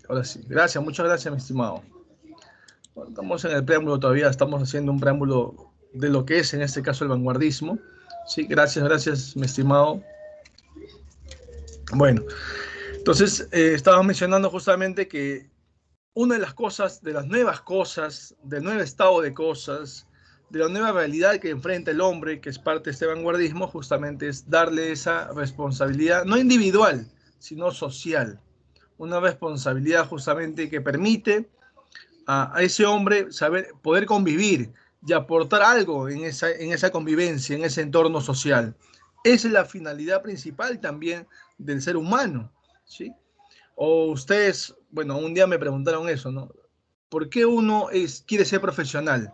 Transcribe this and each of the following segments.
ahora sí. Gracias, muchas gracias, mi estimado. Bueno, estamos en el preámbulo todavía, estamos haciendo un preámbulo de lo que es en este caso el vanguardismo. Sí, gracias, gracias, mi estimado. Bueno, entonces estaba mencionando justamente que una de las cosas, de las nuevas cosas, del nuevo estado de cosas, de la nueva realidad que enfrenta el hombre, que es parte de este vanguardismo, justamente es darle esa responsabilidad, no individual, sino social. Una responsabilidad justamente que permite a ese hombre saber, poder convivir y aportar algo en esa convivencia, en ese entorno social. Esa es la finalidad principal también del ser humano, ¿sí? O ustedes, bueno, un día me preguntaron eso, ¿no? ¿Por qué uno quiere ser profesional?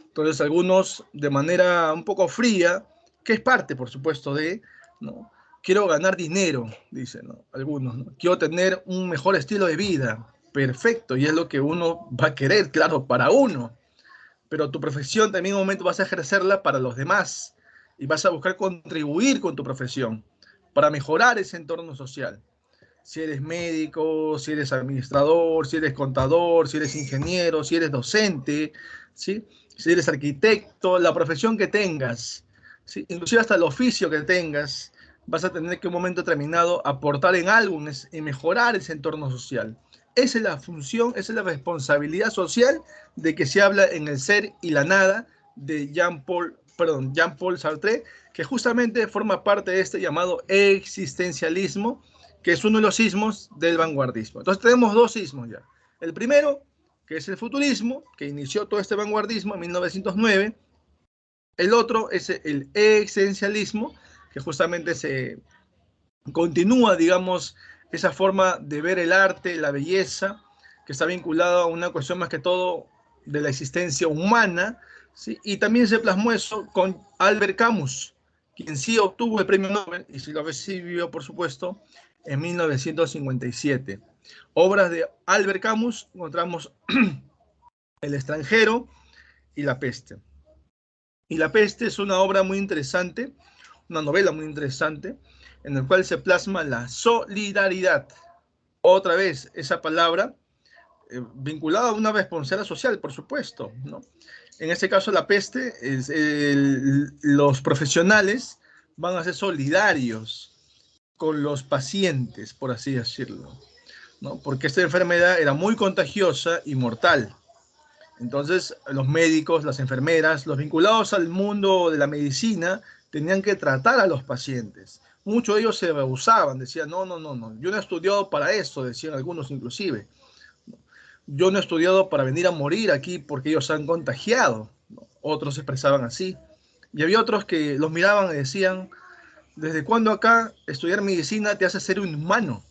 Entonces algunos de manera un poco fría, que es parte, por supuesto, de, ¿no? Quiero ganar dinero, dicen, ¿no? Algunos, ¿no? Quiero tener un mejor estilo de vida. Perfecto, y es lo que uno va a querer, claro, para uno. Pero tu profesión también en un momento vas a ejercerla para los demás y vas a buscar contribuir con tu profesión para mejorar ese entorno social. Si eres médico, si eres administrador, si eres contador, si eres ingeniero, si eres docente, ¿sí? Si eres arquitecto, la profesión que tengas, ¿sí? Inclusive hasta el oficio que tengas, vas a tener que en un momento determinado aportar en algo, en mejorar ese entorno social. Esa es la función, esa es la responsabilidad social de que se habla en El ser y la nada de Jean-Paul Sartre, que justamente forma parte de este llamado existencialismo, que es uno de los sismos del vanguardismo. Entonces tenemos dos sismos ya. El primero, que es el futurismo, que inició todo este vanguardismo en 1909. El otro es el existencialismo, que justamente se continúa, digamos, esa forma de ver el arte, la belleza, que está vinculada a una cuestión más que todo de la existencia humana, ¿sí? Y también se plasmó eso con Albert Camus, quien sí obtuvo el premio Nobel y sí lo recibió, por supuesto, en 1957. Obras de Albert Camus encontramos El extranjero y La peste. Y La peste es una obra muy interesante, una novela muy interesante, en el cual se plasma la solidaridad. Otra vez, esa palabra vinculada a una responsabilidad social, por supuesto, ¿no? En este caso, la peste, los profesionales van a ser solidarios con los pacientes, por así decirlo, ¿no? Porque esta enfermedad era muy contagiosa y mortal. Entonces, los médicos, las enfermeras, los vinculados al mundo de la medicina, tenían que tratar a los pacientes. Muchos de ellos se rehusaban, decían, no, no, no, no, yo no he estudiado para eso, decían algunos inclusive. Yo no he estudiado para venir a morir aquí porque ellos se han contagiado. Otros se expresaban así. Y había otros que los miraban y decían, ¿desde cuándo acá estudiar medicina te hace ser un humano?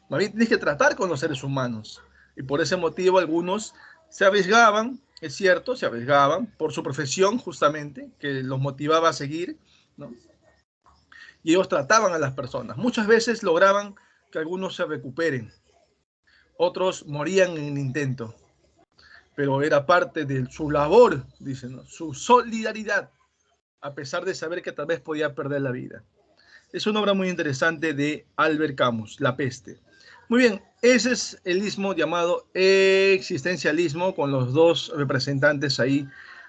Más bien tienes que tratar con los seres humanos. Y por ese motivo algunos se arriesgaban, es cierto, se arriesgaban por su profesión justamente, que los motivaba a seguir, ¿no? Y ellos trataban a las personas. Muchas veces lograban que algunos se recuperen, otros morían en el intento, pero era parte de su labor, dicen, ¿no? Su solidaridad, a pesar de saber que tal vez podía perder la vida. Es una obra muy interesante de Albert Camus, La peste. Muy bien, ese es el ismo llamado existencialismo, con los dos representantes ahí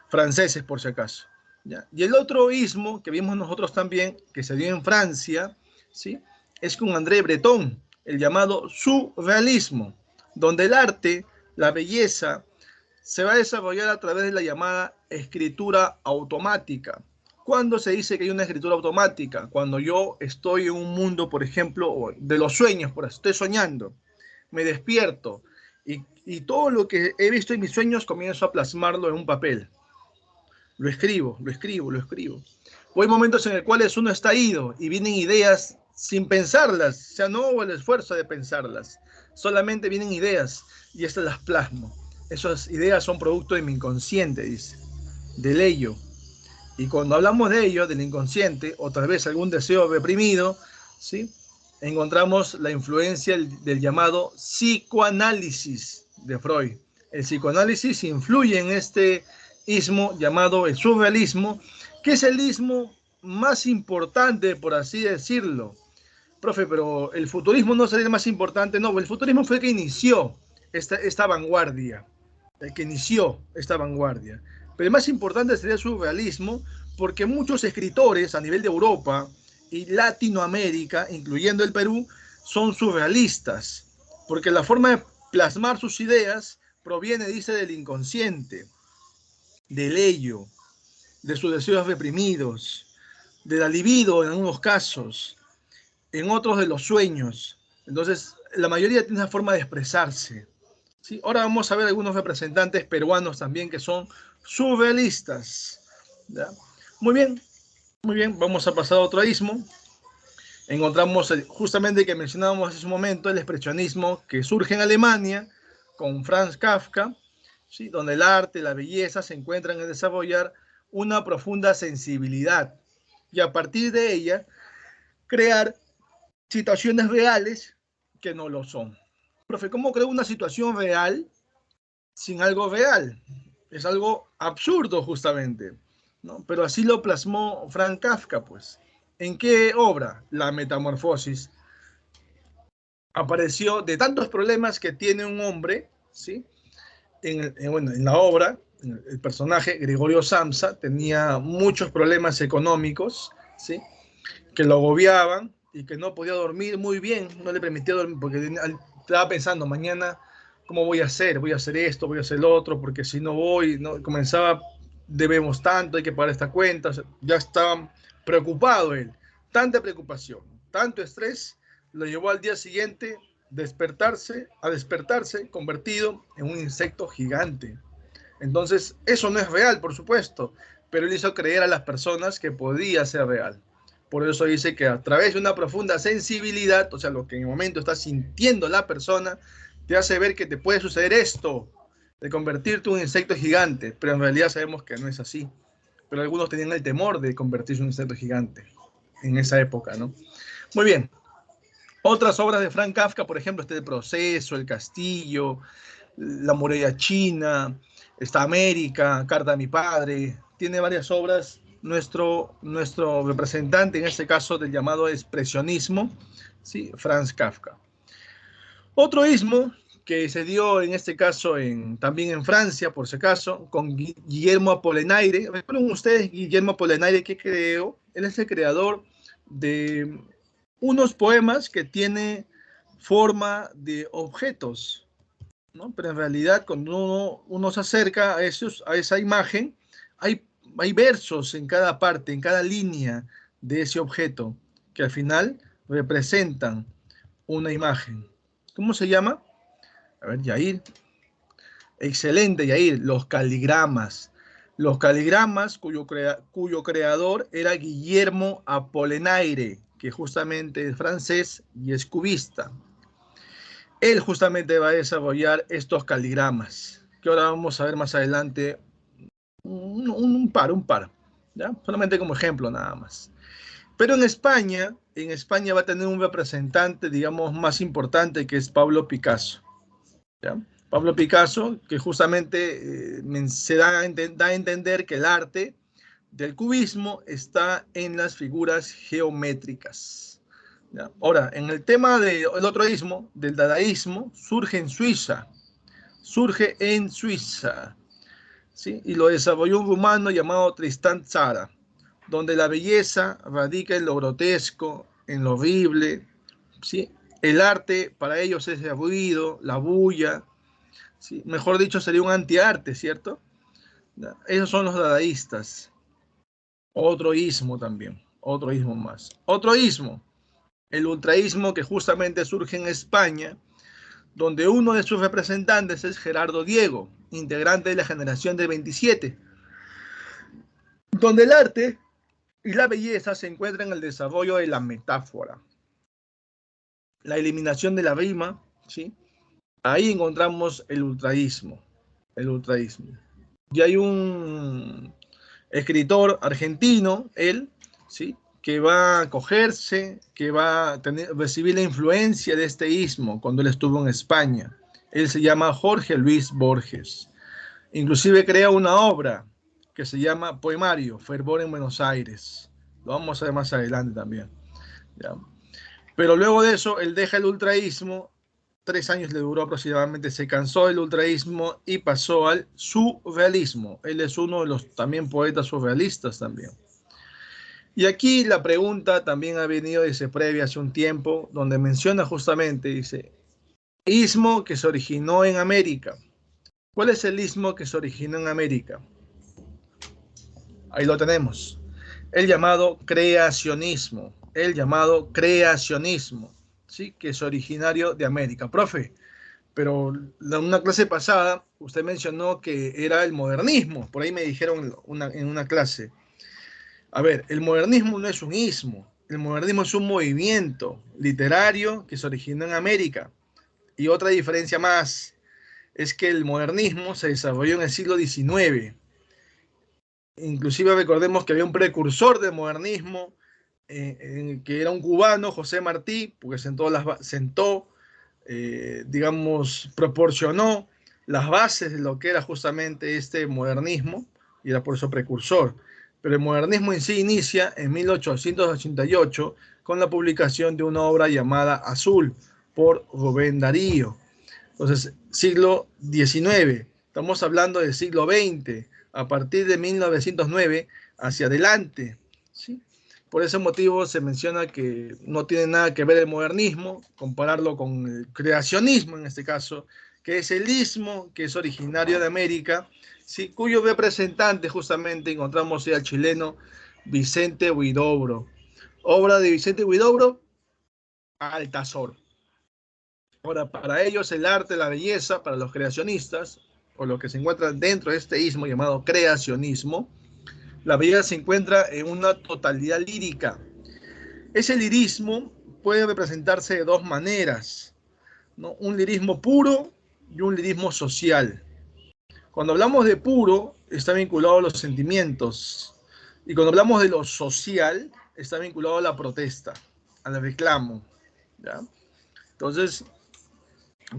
franceses, por si acaso. ¿Ya? Y el otro ismo que vimos nosotros también, que se dio en Francia, ¿sí? Es con André Breton, el llamado surrealismo, donde el arte, la belleza, se va a desarrollar a través de la llamada escritura automática. ¿Cuándo se dice que hay una escritura automática? Cuando yo estoy en un mundo, por ejemplo, de los sueños, por estoy soñando, me despierto y todo lo que he visto en mis sueños comienzo a plasmarlo en un papel. Lo escribo, lo escribo, lo escribo. O hay momentos en los cuales uno está ido y vienen ideas sin pensarlas, o sea, no hubo el esfuerzo de pensarlas, solamente vienen ideas y estas las plasmo. Esas ideas son producto de mi inconsciente, dice, del ello. Y cuando hablamos de ello, del inconsciente, o tal vez algún deseo reprimido, ¿sí? Encontramos la influencia del llamado psicoanálisis de Freud. El psicoanálisis influye en este ismo llamado el surrealismo, que es el ismo más importante, por así decirlo. Profe, pero el futurismo no sería el más importante. No, el futurismo fue el que inició esta vanguardia, el que inició esta vanguardia. Pero el más importante sería el surrealismo, porque muchos escritores a nivel de Europa y Latinoamérica, incluyendo el Perú, son surrealistas, porque la forma de plasmar sus ideas proviene, dice, del inconsciente, del ello, de sus deseos reprimidos, de la libido en algunos casos, en otros de los sueños. Entonces, la mayoría tiene una forma de expresarse. ¿Sí? Ahora vamos a ver algunos representantes peruanos también que son surrealistas. ¿Ya? Muy bien, vamos a pasar a otro ismo. Encontramos justamente que mencionábamos hace un momento el expresionismo que surge en Alemania con Franz Kafka, ¿sí? Donde el arte y la belleza se encuentran en desarrollar una profunda sensibilidad y a partir de ella crear situaciones reales que no lo son. Profe, ¿cómo creo una situación real sin algo real? Es algo absurdo justamente, ¿no? Pero así lo plasmó Franz Kafka, pues. ¿En qué obra? La Metamorfosis. Apareció de tantos problemas que tiene un hombre, ¿sí? Bueno, en la obra, el personaje Gregorio Samsa tenía muchos problemas económicos, ¿sí? Que lo agobiaban y que no podía dormir muy bien, no le permitía dormir porque estaba pensando, mañana, ¿cómo voy a hacer? Voy a hacer esto, voy a hacer lo otro, porque si no voy, no, comenzaba, debemos tanto, hay que pagar esta cuenta, o sea, ya estaba preocupado él, tanta preocupación, tanto estrés, lo llevó al día siguiente a despertarse convertido en un insecto gigante. Entonces, eso no es real, por supuesto, pero él hizo creer a las personas que podía ser real. Por eso dice que a través de una profunda sensibilidad, o sea, lo que en el momento está sintiendo la persona, te hace ver que te puede suceder esto, de convertirte en un insecto gigante, pero en realidad sabemos que no es así. Pero algunos tenían el temor de convertirse en un insecto gigante en esa época, ¿no? Muy bien. Otras obras de Franz Kafka, por ejemplo, El Proceso, El Castillo, La Muralla China, está América, Carta a mi padre, tiene varias obras. Nuestro representante, en este caso del llamado expresionismo, ¿sí? Franz Kafka. Otro ismo que se dio en este caso también en Francia, por si acaso, con Guillermo Apollinaire. ¿Recuerdan ustedes Guillermo Apollinaire qué creó? Él es el creador de unos poemas que tiene forma de objetos, ¿no? Pero en realidad cuando uno se acerca a esa imagen, hay versos en cada parte, en cada línea de ese objeto, que al final representan una imagen. ¿Cómo se llama? A ver, Yair. Excelente, Yair. Los caligramas. Los caligramas cuyo creador era Guillermo Apollinaire, que justamente es francés y es cubista. Él justamente va a desarrollar estos caligramas, que ahora vamos a ver más adelante un par, ¿ya? Solamente como ejemplo nada más. Pero en España va a tener un representante, digamos, más importante, que es Pablo Picasso, ¿ya? Pablo Picasso, que justamente se da a entender que el arte del cubismo está en las figuras geométricas. ¿Ya? Ahora, en el tema del otro ismo, del dadaísmo, surge en Suiza, ¿sí? Y lo desarrolló un rumano llamado Tristan Tzara, donde la belleza radica en lo grotesco, en lo horrible, ¿sí? El arte para ellos es el ruido, la bulla, ¿sí? Mejor dicho, sería un antiarte, ¿cierto? ¿Ya? Esos son los dadaístas. Otro ismo también, otro ismo más. Otro ismo, el ultraísmo, que justamente surge en España, donde uno de sus representantes es Gerardo Diego, integrante de la generación de 27, donde el arte y la belleza se encuentran en el desarrollo de la metáfora, la eliminación de la rima, ¿sí? Ahí encontramos el ultraísmo, el ultraísmo. Y hay un escritor argentino, él, ¿sí? Que va a acogerse, que va a recibir la influencia de este ismo cuando él estuvo en España. Él se llama Jorge Luis Borges. Inclusive crea una obra que se llama Poemario, Fervor en Buenos Aires. Lo vamos a ver más adelante también, ¿ya? Pero luego de eso, él deja el ultraísmo, 3 años le duró aproximadamente, se cansó del ultraísmo y pasó al surrealismo. Él es uno de los también poetas surrealistas también. Y aquí la pregunta también ha venido desde previa hace un tiempo, donde menciona justamente, dice, istmo que se originó en América. ¿Cuál es el istmo que se originó en América? Ahí lo tenemos. El llamado creacionismo. El llamado creacionismo, ¿sí? Que es originario de América. Profe, pero en una clase pasada usted mencionó que era el modernismo. Por ahí me dijeron en una clase. A ver, el modernismo no es un ismo. El modernismo es un movimiento literario que se originó en América. Y otra diferencia más es que el modernismo se desarrolló en el siglo XIX. Inclusive recordemos que había un precursor del modernismo, que era un cubano, José Martí, porque digamos, proporcionó las bases de lo que era justamente este modernismo, y era por eso precursor. Pero el modernismo en sí inicia en 1888 con la publicación de una obra llamada Azul por Rubén Darío. Entonces, siglo XIX, estamos hablando del siglo XX, a partir de 1909 hacia adelante, ¿sí? Por ese motivo se menciona que no tiene nada que ver el modernismo, compararlo con el creacionismo en este caso, que es el istmo, que es originario de América, ¿sí? Cuyo representante justamente encontramos al chileno Vicente Huidobro. Obra de Vicente Huidobro, Altazor. Ahora, para ellos el arte, la belleza, para los creacionistas, o lo que se encuentra dentro de este ismo llamado creacionismo, la belleza se encuentra en una totalidad lírica. Ese lirismo puede representarse de dos maneras, ¿no? Un lirismo puro y un lirismo social. Cuando hablamos de puro, está vinculado a los sentimientos. Y cuando hablamos de lo social, está vinculado a la protesta, al reclamo, ¿ya? Entonces,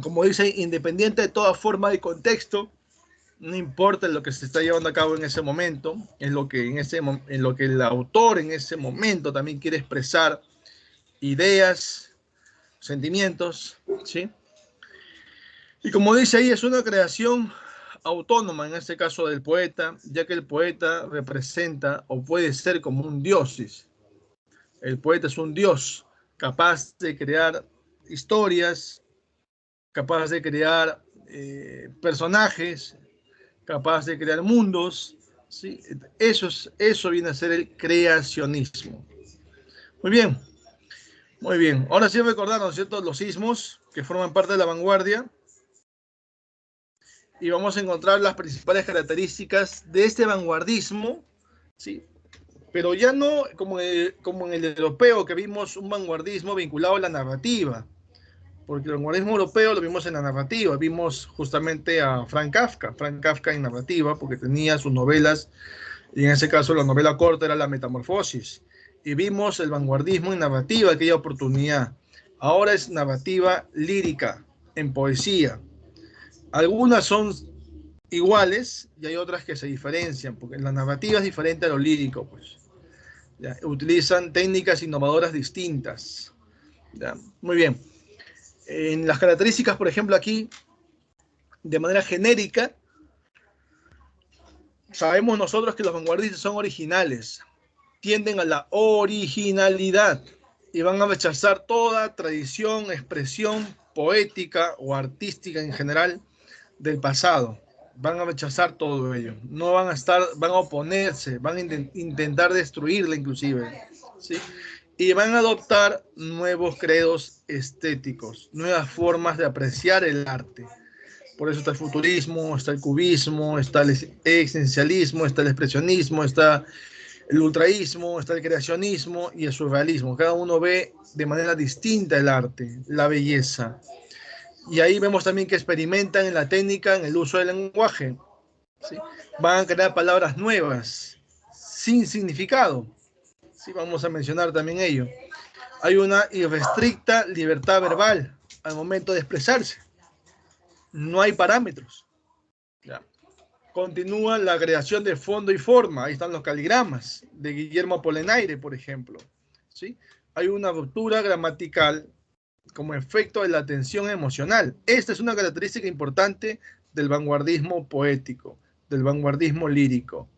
como dice, independiente de toda forma de contexto, no importa lo que se está llevando a cabo en ese momento, en lo que el autor en ese momento también quiere expresar ideas, sentimientos, ¿sí? Y como dice ahí, es una creación autónoma, en este caso del poeta, ya que el poeta representa o puede ser como un dios. El poeta es un dios capaz de crear historias, capaz de crear personajes, capaz de crear mundos, ¿sí? Eso viene a ser el creacionismo. Muy bien, muy bien. Ahora sí recordar, ¿no es cierto?, los ismos que forman parte de la vanguardia, y vamos a encontrar las principales características de este vanguardismo, ¿sí? Pero ya no como en el europeo, que vimos un vanguardismo vinculado a la narrativa, porque el vanguardismo europeo lo vimos en la narrativa, vimos justamente a Frank Kafka en narrativa, porque tenía sus novelas, y en ese caso la novela corta era La Metamorfosis, y vimos el vanguardismo en narrativa, aquella oportunidad. Ahora es narrativa lírica, en poesía. Algunas son iguales y hay otras que se diferencian, porque la narrativa es diferente a lo lírico, pues. ¿Ya? Utilizan técnicas innovadoras distintas. ¿Ya? Muy bien. En las características, por ejemplo, aquí, de manera genérica, sabemos nosotros que los vanguardistas son originales, tienden a la originalidad y van a rechazar toda tradición, expresión poética o artística en general del pasado. Van a rechazar todo ello. No van a estar, van a oponerse, van a intentar destruirla inclusive, ¿sí? Y van a adoptar nuevos credos estéticos, nuevas formas de apreciar el arte. Por eso está el futurismo, está el cubismo, está el existencialismo, está el expresionismo, está el ultraísmo, está el creacionismo y el surrealismo. Cada uno ve de manera distinta el arte, la belleza. Y ahí vemos también que experimentan en la técnica, en el uso del lenguaje, ¿sí? Van a crear palabras nuevas, sin significado. Sí, vamos a mencionar también ello. Hay una irrestricta libertad verbal al momento de expresarse. No hay parámetros. ¿Ya? Continúa la creación de fondo y forma. Ahí están los caligramas de Guillermo Apolenaire, por ejemplo, ¿sí? hay una ruptura gramatical como efecto de la tensión emocional. Esta es una característica importante del vanguardismo poético, del vanguardismo lírico.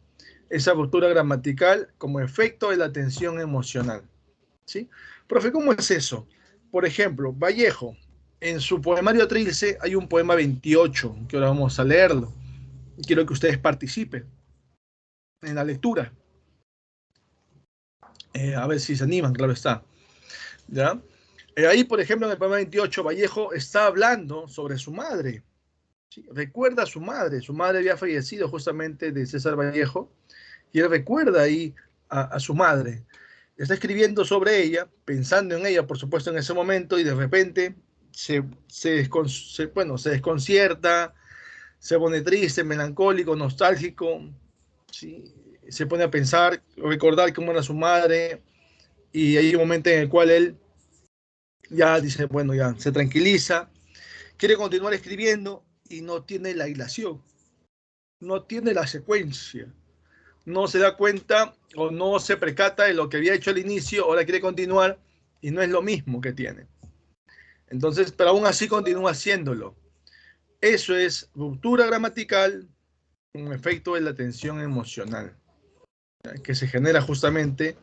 Esa ruptura gramatical como efecto de la tensión emocional. ¿Sí? Profe, ¿cómo es eso? Por ejemplo, Vallejo, en su poemario Trilce hay un poema 28, que ahora vamos a leerlo. Quiero que ustedes participen en la lectura. A ver si se animan, claro está. ¿Ya? Ahí, por ejemplo, en el poema 28, Vallejo está hablando sobre su madre. ¿Sí? Recuerda a su madre había fallecido justamente de César Vallejo, y él recuerda ahí a su madre. Está escribiendo sobre ella, pensando en ella, por supuesto, en ese momento, y de repente se desconcierta, se pone triste, melancólico, nostálgico, ¿sí? Se pone a pensar, recordar cómo era su madre, y hay un momento en el cual él ya dice, bueno, ya se tranquiliza, quiere continuar escribiendo y no tiene la hilación, no tiene la secuencia, no se da cuenta o no se percata de lo que había hecho al inicio, ahora quiere continuar y no es lo mismo que tiene. Entonces, pero aún así continúa haciéndolo. Eso es ruptura gramatical, un efecto de la tensión emocional, que se genera justamente,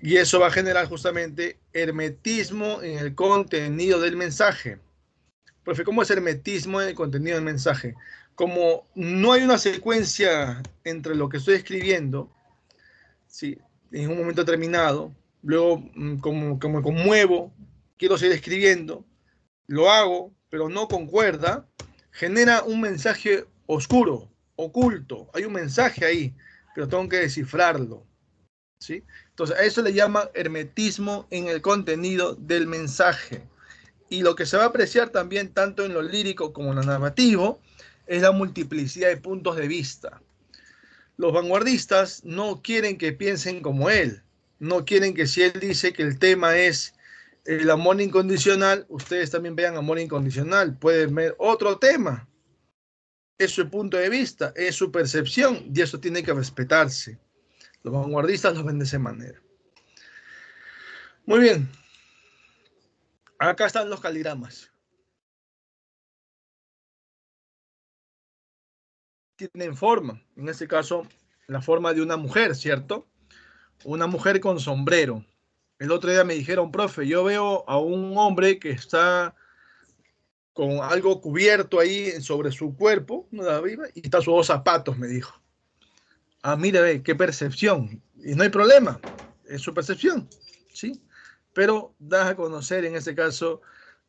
y eso va a generar justamente hermetismo en el contenido del mensaje. Profe, ¿cómo es hermetismo en el contenido del mensaje? Como no hay una secuencia entre lo que estoy escribiendo, ¿sí? En un momento determinado, luego como me conmuevo, quiero seguir escribiendo, lo hago, pero no concuerda, genera un mensaje oscuro, oculto, hay un mensaje ahí, pero tengo que descifrarlo, ¿sí? Entonces a eso le llama hermetismo en el contenido del mensaje. Y lo que se va a apreciar también tanto en lo lírico como en lo narrativo es la multiplicidad de puntos de vista. Los vanguardistas no quieren que piensen como él, no quieren que si él dice que el tema es el amor incondicional, ustedes también vean amor incondicional, pueden ver otro tema. Es su punto de vista, es su percepción y eso tiene que respetarse. Los vanguardistas lo ven de esa manera. Muy bien, acá están los caligramas. Tienen forma, en este caso la forma de una mujer, ¿cierto? Una mujer con sombrero. El otro día me dijeron, profe, yo veo a un hombre que está con algo cubierto ahí sobre su cuerpo, y está sus dos zapatos, me dijo. Ah, mira, ve, qué percepción. Y no hay problema, es su percepción, ¿sí? Pero da a conocer en este caso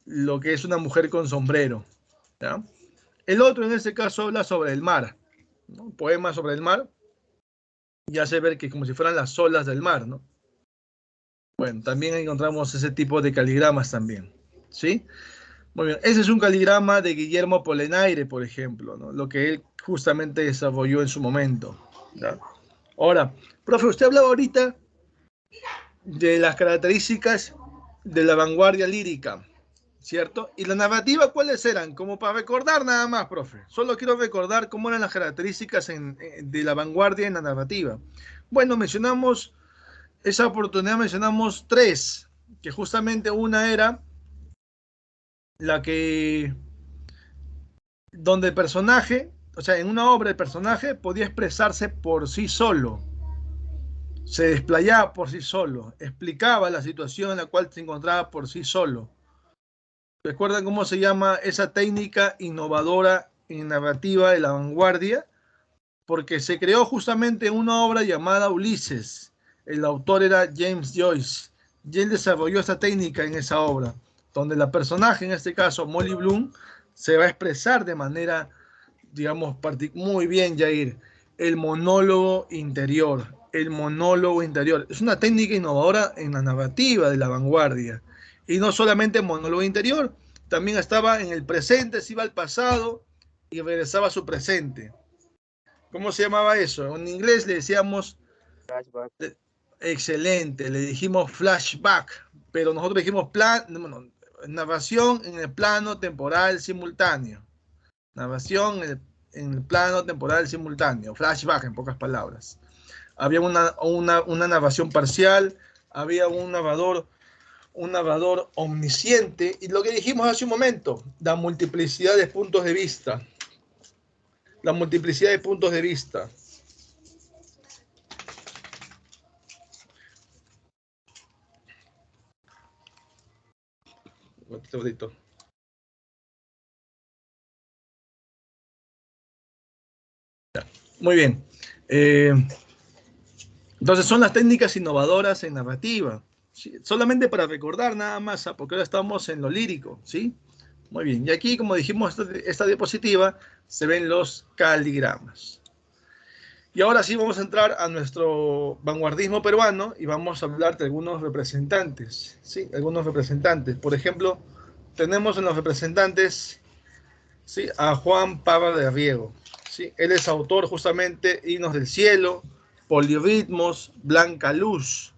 lo que es una mujer con sombrero, ¿ya? El otro en este caso habla sobre el mar, ¿no? Un poema sobre el mar, y hace ver que como si fueran las olas del mar, ¿no? Bueno, también encontramos ese tipo de caligramas también, ¿sí? Muy bien, ese es un caligrama de Guillermo Apolenaire, por ejemplo, ¿no? Lo que él justamente desarrolló en su momento, ¿ya? Ahora, profe, usted hablaba ahorita de las características de la vanguardia lírica, ¿cierto? ¿Y la narrativa cuáles eran? Como para recordar nada más, profe. Solo quiero recordar cómo eran las características de la vanguardia en la narrativa. Bueno, mencionamos, esa oportunidad mencionamos tres, que justamente una era la que donde el personaje, o sea, en una obra el personaje podía expresarse por sí solo, se desplayaba por sí solo, explicaba la situación en la cual se encontraba por sí solo. ¿Recuerdan cómo se llama esa técnica innovadora en narrativa de la vanguardia? Porque se creó justamente una obra llamada Ulises. El autor era James Joyce. Y él desarrolló esta técnica en esa obra, donde la personaje, en este caso Molly Bloom, se va a expresar de manera, digamos, muy bien, Jair, el monólogo interior. El monólogo interior. Es una técnica innovadora en la narrativa de la vanguardia. Y no solamente el monólogo interior, también estaba en el presente, se iba al pasado y regresaba a su presente. ¿Cómo se llamaba eso? En inglés le decíamos, Flashback. excelente, le dijimos flashback, pero nosotros dijimos bueno, narración en el plano temporal simultáneo. Narración en el plano temporal simultáneo, flashback en pocas palabras. Había una narración parcial, había un narrador omnisciente, y lo que dijimos hace un momento, la multiplicidad de puntos de vista. La multiplicidad de puntos de vista. Muy bien. Entonces son las técnicas innovadoras en narrativa. ¿Sí? Solamente para recordar nada más, porque ahora estamos en lo lírico, ¿sí? Muy bien. Y aquí, como dijimos, esta diapositiva, se ven los caligramas. Y ahora sí vamos a entrar a nuestro vanguardismo peruano y vamos a hablar de algunos representantes, ¿sí? Algunos representantes. Por ejemplo, tenemos en los representantes, ¿sí?, a Juan Parra de Riego, ¿sí? Él es autor justamente Himnos del Cielo, Polirritmos, Blanca Luz.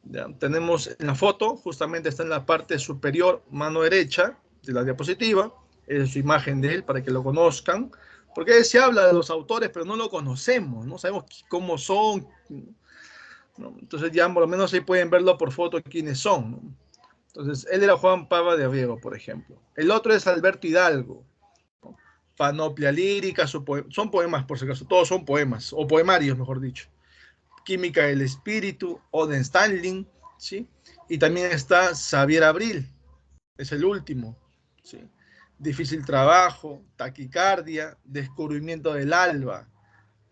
¿Ya? Tenemos en la foto, justamente está en la parte superior, mano derecha de la diapositiva, es su imagen de él para que lo conozcan, porque se habla de los autores, pero no lo conocemos, no sabemos cómo son, ¿no? Entonces ya por lo menos ahí pueden verlo por foto quiénes son, ¿no? Entonces, él era Juan Parra de Riego, por ejemplo. El otro es Alberto Hidalgo, ¿no? Panoplia lírica, son poemas, por si acaso, todos son poemas, o poemarios, mejor dicho. Química del Espíritu, Oden Stanley, ¿sí? Y también está Xavier Abril, es el último, ¿sí? Difícil trabajo, taquicardia, descubrimiento del alba.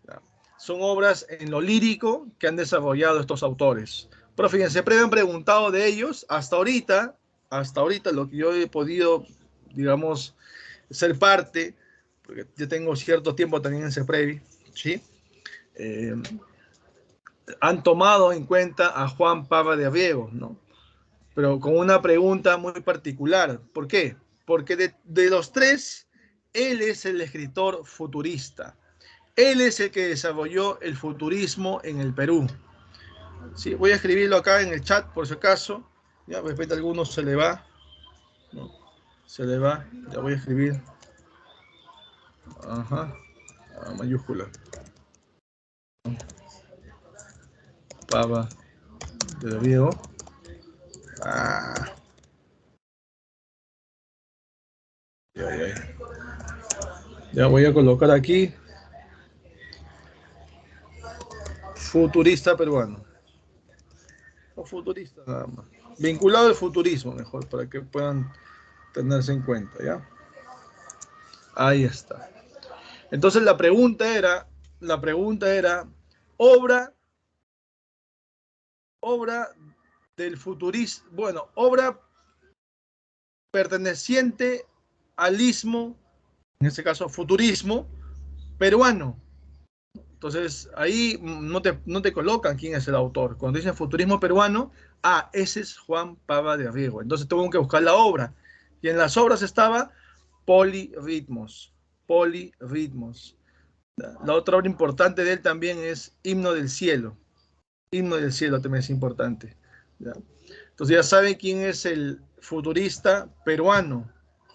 ¿Ya? Son obras en lo lírico que han desarrollado estos autores. Pero fíjense, siempre me han preguntado de ellos, hasta ahorita lo que yo he podido, digamos, ser parte, porque yo tengo cierto tiempo también en CEPREVI, ¿sí? Han tomado en cuenta a Juan Parra de Riego, ¿no? Pero con una pregunta muy particular. ¿Por qué? Porque de los tres, él es el escritor futurista. Él es el que desarrolló el futurismo en el Perú. Sí, voy a escribirlo acá en el chat por si acaso. Ya, de repente a alguno se le va, ¿no? Se le va. Ya voy a escribir. Ajá. Mayúscula. Parra de Riego. Ah. Ya voy a colocar aquí futurista peruano. O futurista nada más. Vinculado al futurismo, mejor, para que puedan tenerse en cuenta, ¿ya? Ahí está. Entonces la pregunta era, obra del futurismo, bueno, obra perteneciente al istmo, en este caso futurismo, peruano. Entonces, ahí no te colocan quién es el autor. Cuando dicen futurismo peruano, ese es Juan Parra de Riego. Entonces, tengo que buscar la obra. Y en las obras estaba Polirritmos. Polirritmos. La otra obra importante de él también es Himno del Cielo. Himno del Cielo también es importante. ¿Ya? Entonces, ya saben quién es el futurista peruano,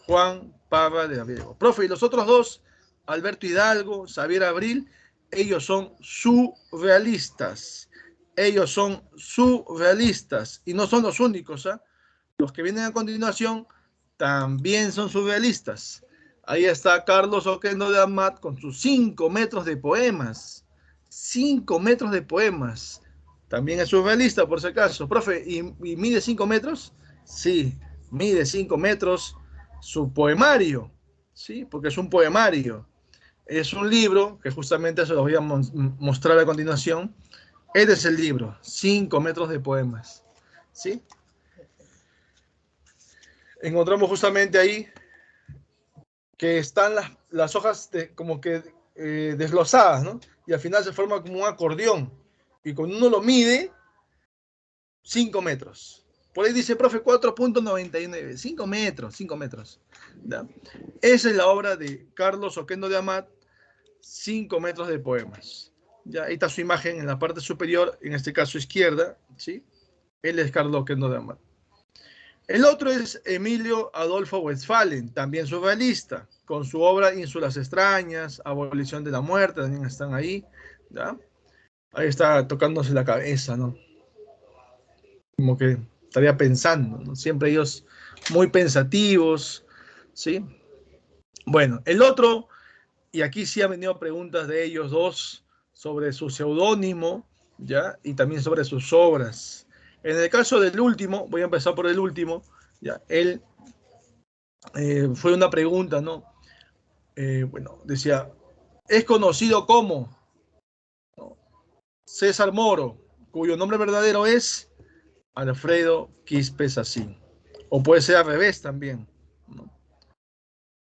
Juan Parra de Riego. Profe, y los otros dos, Alberto Hidalgo, Xavier Abril, ellos son surrealistas. Ellos son surrealistas y no son los únicos, ¿eh? Los que vienen a continuación también son surrealistas. Ahí está Carlos Oquendo de Amat con sus 5 metros de poemas. 5 metros de poemas. También es surrealista, por si acaso. Profe, ¿y mide 5 metros? Sí, mide 5 metros su poemario. Sí, porque es un poemario. Es un libro que justamente se lo voy a mostrar a continuación. Este es el libro, 5 metros de poemas. ¿Sí? Encontramos justamente ahí que están las hojas como que desglosadas, ¿no? Y al final se forma como un acordeón. Y cuando uno lo mide, 5 metros. Por ahí dice, profe, 4.99. 5 metros, 5 metros. ¿Ya? Esa es la obra de Carlos Oquendo de Amat, 5 metros de poemas. Ya, ahí está su imagen en la parte superior, en este caso izquierda, ¿sí? Él es Carlos Oquendo de Amat. El otro es Emilio Adolfo Westphalen, también surrealista, con su obra Ínsulas extrañas, Abolición de la muerte, también están ahí, ¿ya? Ahí está tocándose la cabeza, ¿no? como que estaría pensando, ¿no? Siempre ellos muy pensativos, ¿sí? Bueno, el otro, y aquí sí han venido preguntas de ellos dos sobre su seudónimo, ¿ya? Y también sobre sus obras. En el caso del último, voy a empezar por el último, ¿ya? Él, fue una pregunta, ¿no? Bueno, decía, es conocido como, ¿no? César Moro, cuyo nombre verdadero es Alfredo Quispe Sacín. O puede ser al revés también, ¿no?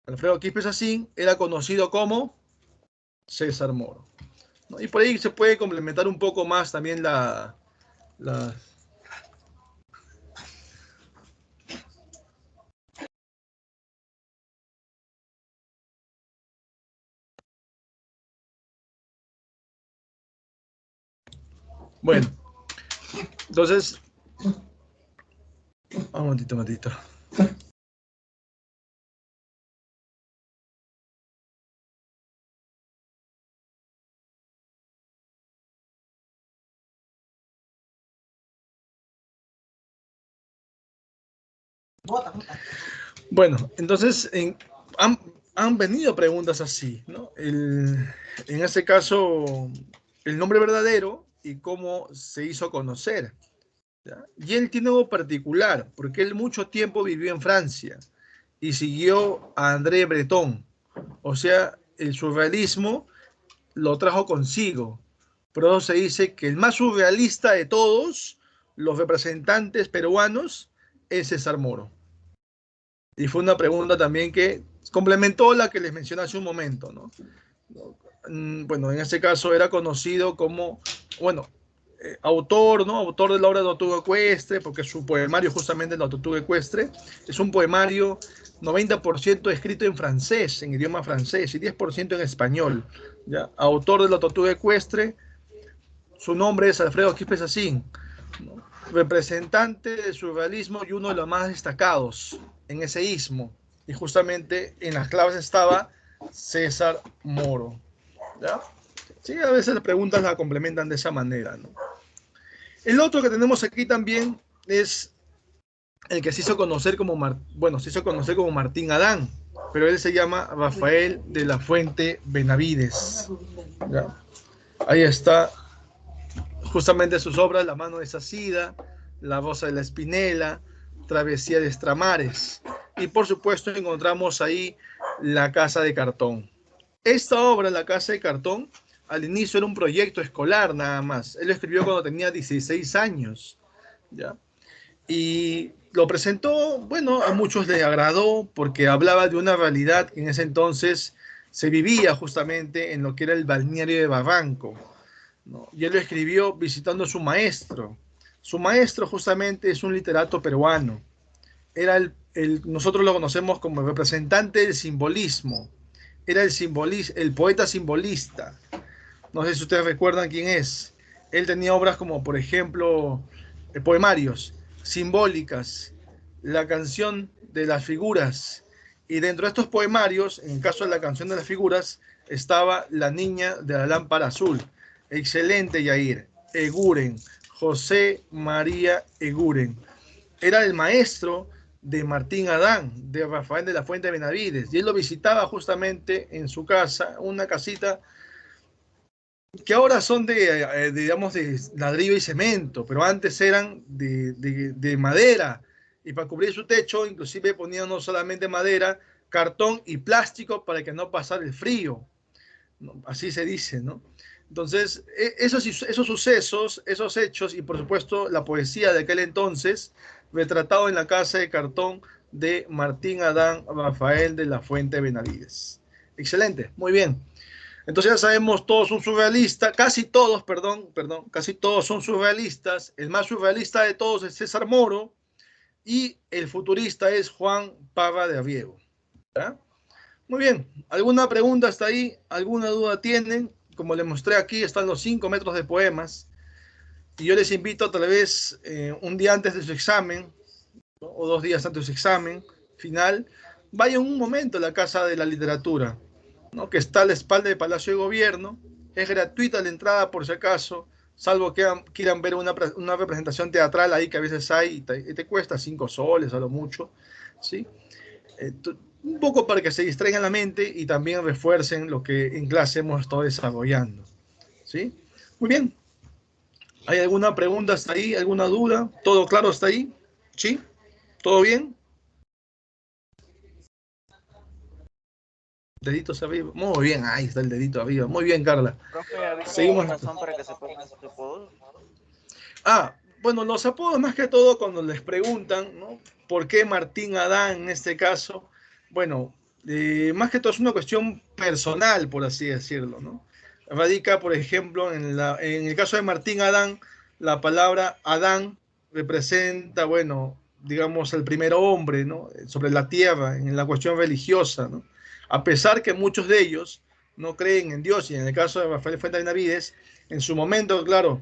Alfredo Quispe Sacín era conocido como César Moro, ¿no? Y por ahí se puede complementar un poco más también la... Bueno, entonces, un momentito, un momentito. Bueno, entonces han venido preguntas así, ¿no? En este caso, el nombre verdadero y cómo se hizo conocer, ¿ya? Y él tiene algo particular, porque él mucho tiempo vivió en Francia y siguió a André Breton. O sea, el surrealismo lo trajo consigo. Por eso se dice que el más surrealista de todos los representantes peruanos es César Moro. Y fue una pregunta también que complementó la que les mencioné hace un momento, ¿no? Bueno, en este caso era conocido como, bueno, autor, ¿no? Autor de la obra de la Tortuga Ecuestre, porque su poemario justamente la Tortuga Ecuestre es un poemario 90% escrito en francés, en idioma francés, y 10% en español, ¿ya? Autor de la Tortuga Ecuestre, su nombre es Alfredo Quispe Sacín, ¿no? Representante del surrealismo y uno de los más destacados en ese istmo. Y justamente en las claves estaba César Moro, ¿ya? Sí, a veces las preguntas la complementan de esa manera, ¿no? El otro que tenemos aquí también es el que se hizo conocer como, bueno, se hizo conocer como Martín Adán, pero él se llama Rafael de la Fuente Benavides, ¿ya? Ahí está justamente sus obras, La mano desasida, La rosa de la espinela, Travesía de Estramares. Y por supuesto encontramos ahí La casa de cartón. Esta obra, La casa de cartón, al inicio era un proyecto escolar nada más. Él lo escribió cuando tenía 16 años, ¿ya? Y lo presentó, bueno, a muchos les agradó porque hablaba de una realidad que en ese entonces se vivía justamente en lo que era el balneario de Barranco, ¿no? Y él lo escribió visitando a su maestro. Su maestro justamente es un literato peruano. Era nosotros lo conocemos como el representante del simbolismo. Era el poeta simbolista. No sé si ustedes recuerdan quién es. Él tenía obras como, por ejemplo, poemarios, simbólicas, la canción de las figuras. Y dentro de estos poemarios, en el caso de la canción de las figuras, estaba La niña de la lámpara azul. Excelente, Yair. Eguren, José María Eguren. Era el maestro de Martín Adán, de Rafael de la Fuente Benavides. Y él lo visitaba justamente en su casa, una casita que ahora son digamos, de ladrillo y cemento, pero antes eran de madera. Y para cubrir su techo, inclusive ponían no solamente madera, cartón y plástico para que no pasara el frío, ¿no? Así se dice, ¿no? Entonces, esos sucesos, esos hechos y por supuesto la poesía de aquel entonces, retratado en la casa de cartón de Martín Adán Rafael de la Fuente Benavides. Excelente, muy bien. Entonces ya sabemos, todos son surrealistas, casi todos, casi todos son surrealistas. El más surrealista de todos es César Moro y el futurista es Juan Parra de Riego. ¿Ya? Muy bien, ¿alguna pregunta hasta ahí? ¿Alguna duda tienen? Como les mostré aquí, están los 5 metros de poemas. Y yo les invito tal vez un día antes de su examen, ¿no? O 2 días antes de su examen final, vayan un momento a la Casa de la Literatura, ¿no? Que está a la espalda del Palacio de Gobierno. Es gratuita la entrada por si acaso. salvo que quieran ver una representación teatral ahí que a veces hay y te cuesta 5 soles a lo mucho, ¿sí? Un poco para que se distraigan la mente y también refuercen lo que en clase hemos estado desarrollando, ¿sí? Muy bien. ¿Hay alguna pregunta hasta ahí? ¿Alguna duda? ¿Todo claro hasta ahí? ¿Sí? ¿Todo bien? Deditos arriba. Muy bien, ahí está el dedito arriba. Muy bien, Carla. Profe, ¿había alguna Seguimos. razón para que se pongan esos apodos? Bueno, los apodos más que todo cuando les preguntan, ¿no? ¿Por qué Martín Adán en este caso? Bueno, más que todo es una cuestión personal, por así decirlo, ¿no? Radica, por ejemplo, en el caso de Martín Adán, la palabra Adán representa, bueno, digamos, el primer hombre, ¿no? Sobre la tierra, en la cuestión religiosa, ¿no? A pesar que muchos de ellos no creen en Dios, y en el caso de Rafael Fuentes de Benavides, en su momento, claro,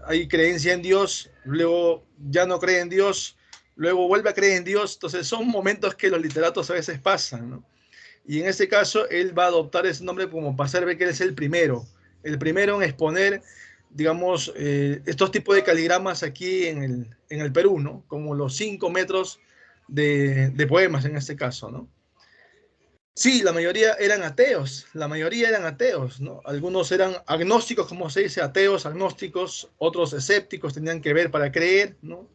hay creencia en Dios, luego ya no cree en Dios, luego vuelve a creer en Dios. Entonces son momentos que los literatos a veces pasan, ¿no? Y en este caso él va a adoptar ese nombre como para hacer ver que él es el primero en exponer, digamos, estos tipos de caligramas aquí en el Perú, ¿no? Como los 5 metros de poemas en este caso, ¿no? Sí, la mayoría eran ateos, ¿no? Algunos eran agnósticos, como se dice, ateos, agnósticos, otros escépticos, tenían que ver para creer, ¿no?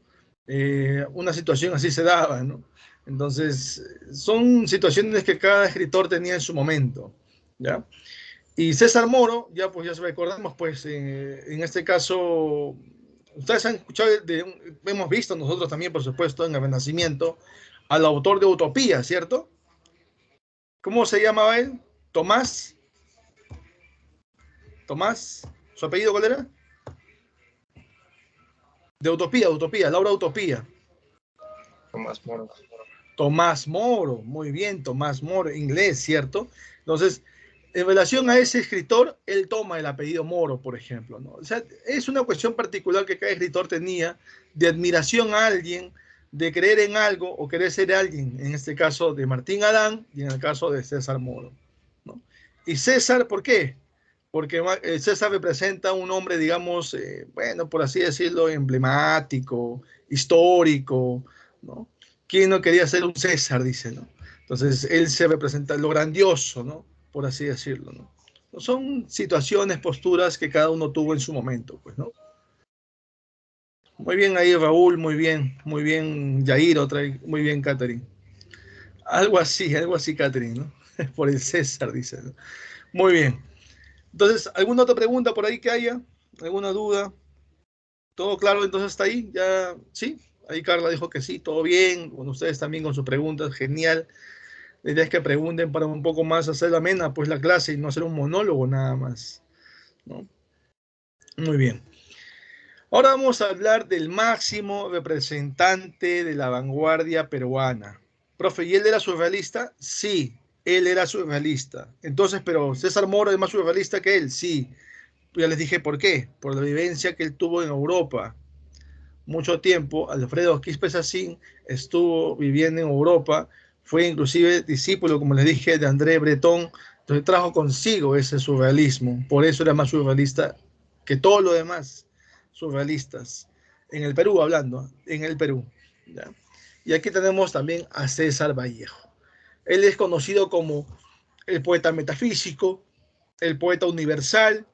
Una situación así se daba, ¿no? Entonces, son situaciones que cada escritor tenía en su momento, ¿ya? Y César Moro, ya pues ya recordamos, pues en este caso, ustedes han escuchado, hemos visto nosotros también, por supuesto, en el Renacimiento, al autor de Utopía, ¿cierto? ¿Cómo se llamaba él? Tomás. Tomás. ¿Su apellido cuál era? De Utopía, Laura Utopía. Tomás Moro. Tomás Moro, muy bien, Tomás Moro, inglés, ¿cierto? Entonces, en relación a ese escritor, él toma el apellido Moro, por ejemplo, ¿no? O sea, es una cuestión particular que cada escritor tenía de admiración a alguien, de creer en algo o querer ser alguien, en este caso de Martín Adán y en el caso de César Moro, ¿no? Y César, ¿por qué? Porque César representa un hombre, digamos, bueno, por así decirlo, emblemático, histórico, ¿no? ¿Quién no quería ser un César? Dice, ¿no? Entonces, él se representa lo grandioso, ¿no? Por así decirlo, ¿no? Son situaciones, posturas que cada uno tuvo en su momento, pues, ¿no? Muy bien ahí, Raúl, muy bien, Yair, muy bien, Catherine. Algo así, Catherine, ¿no? Por el César, dice, ¿no? Muy bien. Entonces, ¿alguna otra pregunta por ahí que haya? ¿Alguna duda? ¿Todo claro entonces hasta ahí? ¿Ya? ¿Sí? Ahí Carla dijo que sí, todo bien. Con ustedes también con sus preguntas, genial. La idea es que pregunten para un poco más hacer amena pues la clase y no hacer un monólogo nada más, ¿no? Muy bien. Ahora vamos a hablar del máximo representante de la vanguardia peruana. Profe, ¿y él era surrealista? Sí, él era surrealista. Entonces, pero César Moro es más surrealista que él, sí. Ya les dije por qué, por la vivencia que él tuvo en Europa. Mucho tiempo, Alfredo Quispe Sassin estuvo viviendo en Europa, fue inclusive discípulo, como les dije, de André Breton, entonces trajo consigo ese surrealismo, por eso era más surrealista que todo lo demás surrealistas, en el Perú hablando, en el Perú. ¿Ya? Y aquí tenemos también a César Vallejo. Él es conocido como el poeta metafísico, el poeta universal,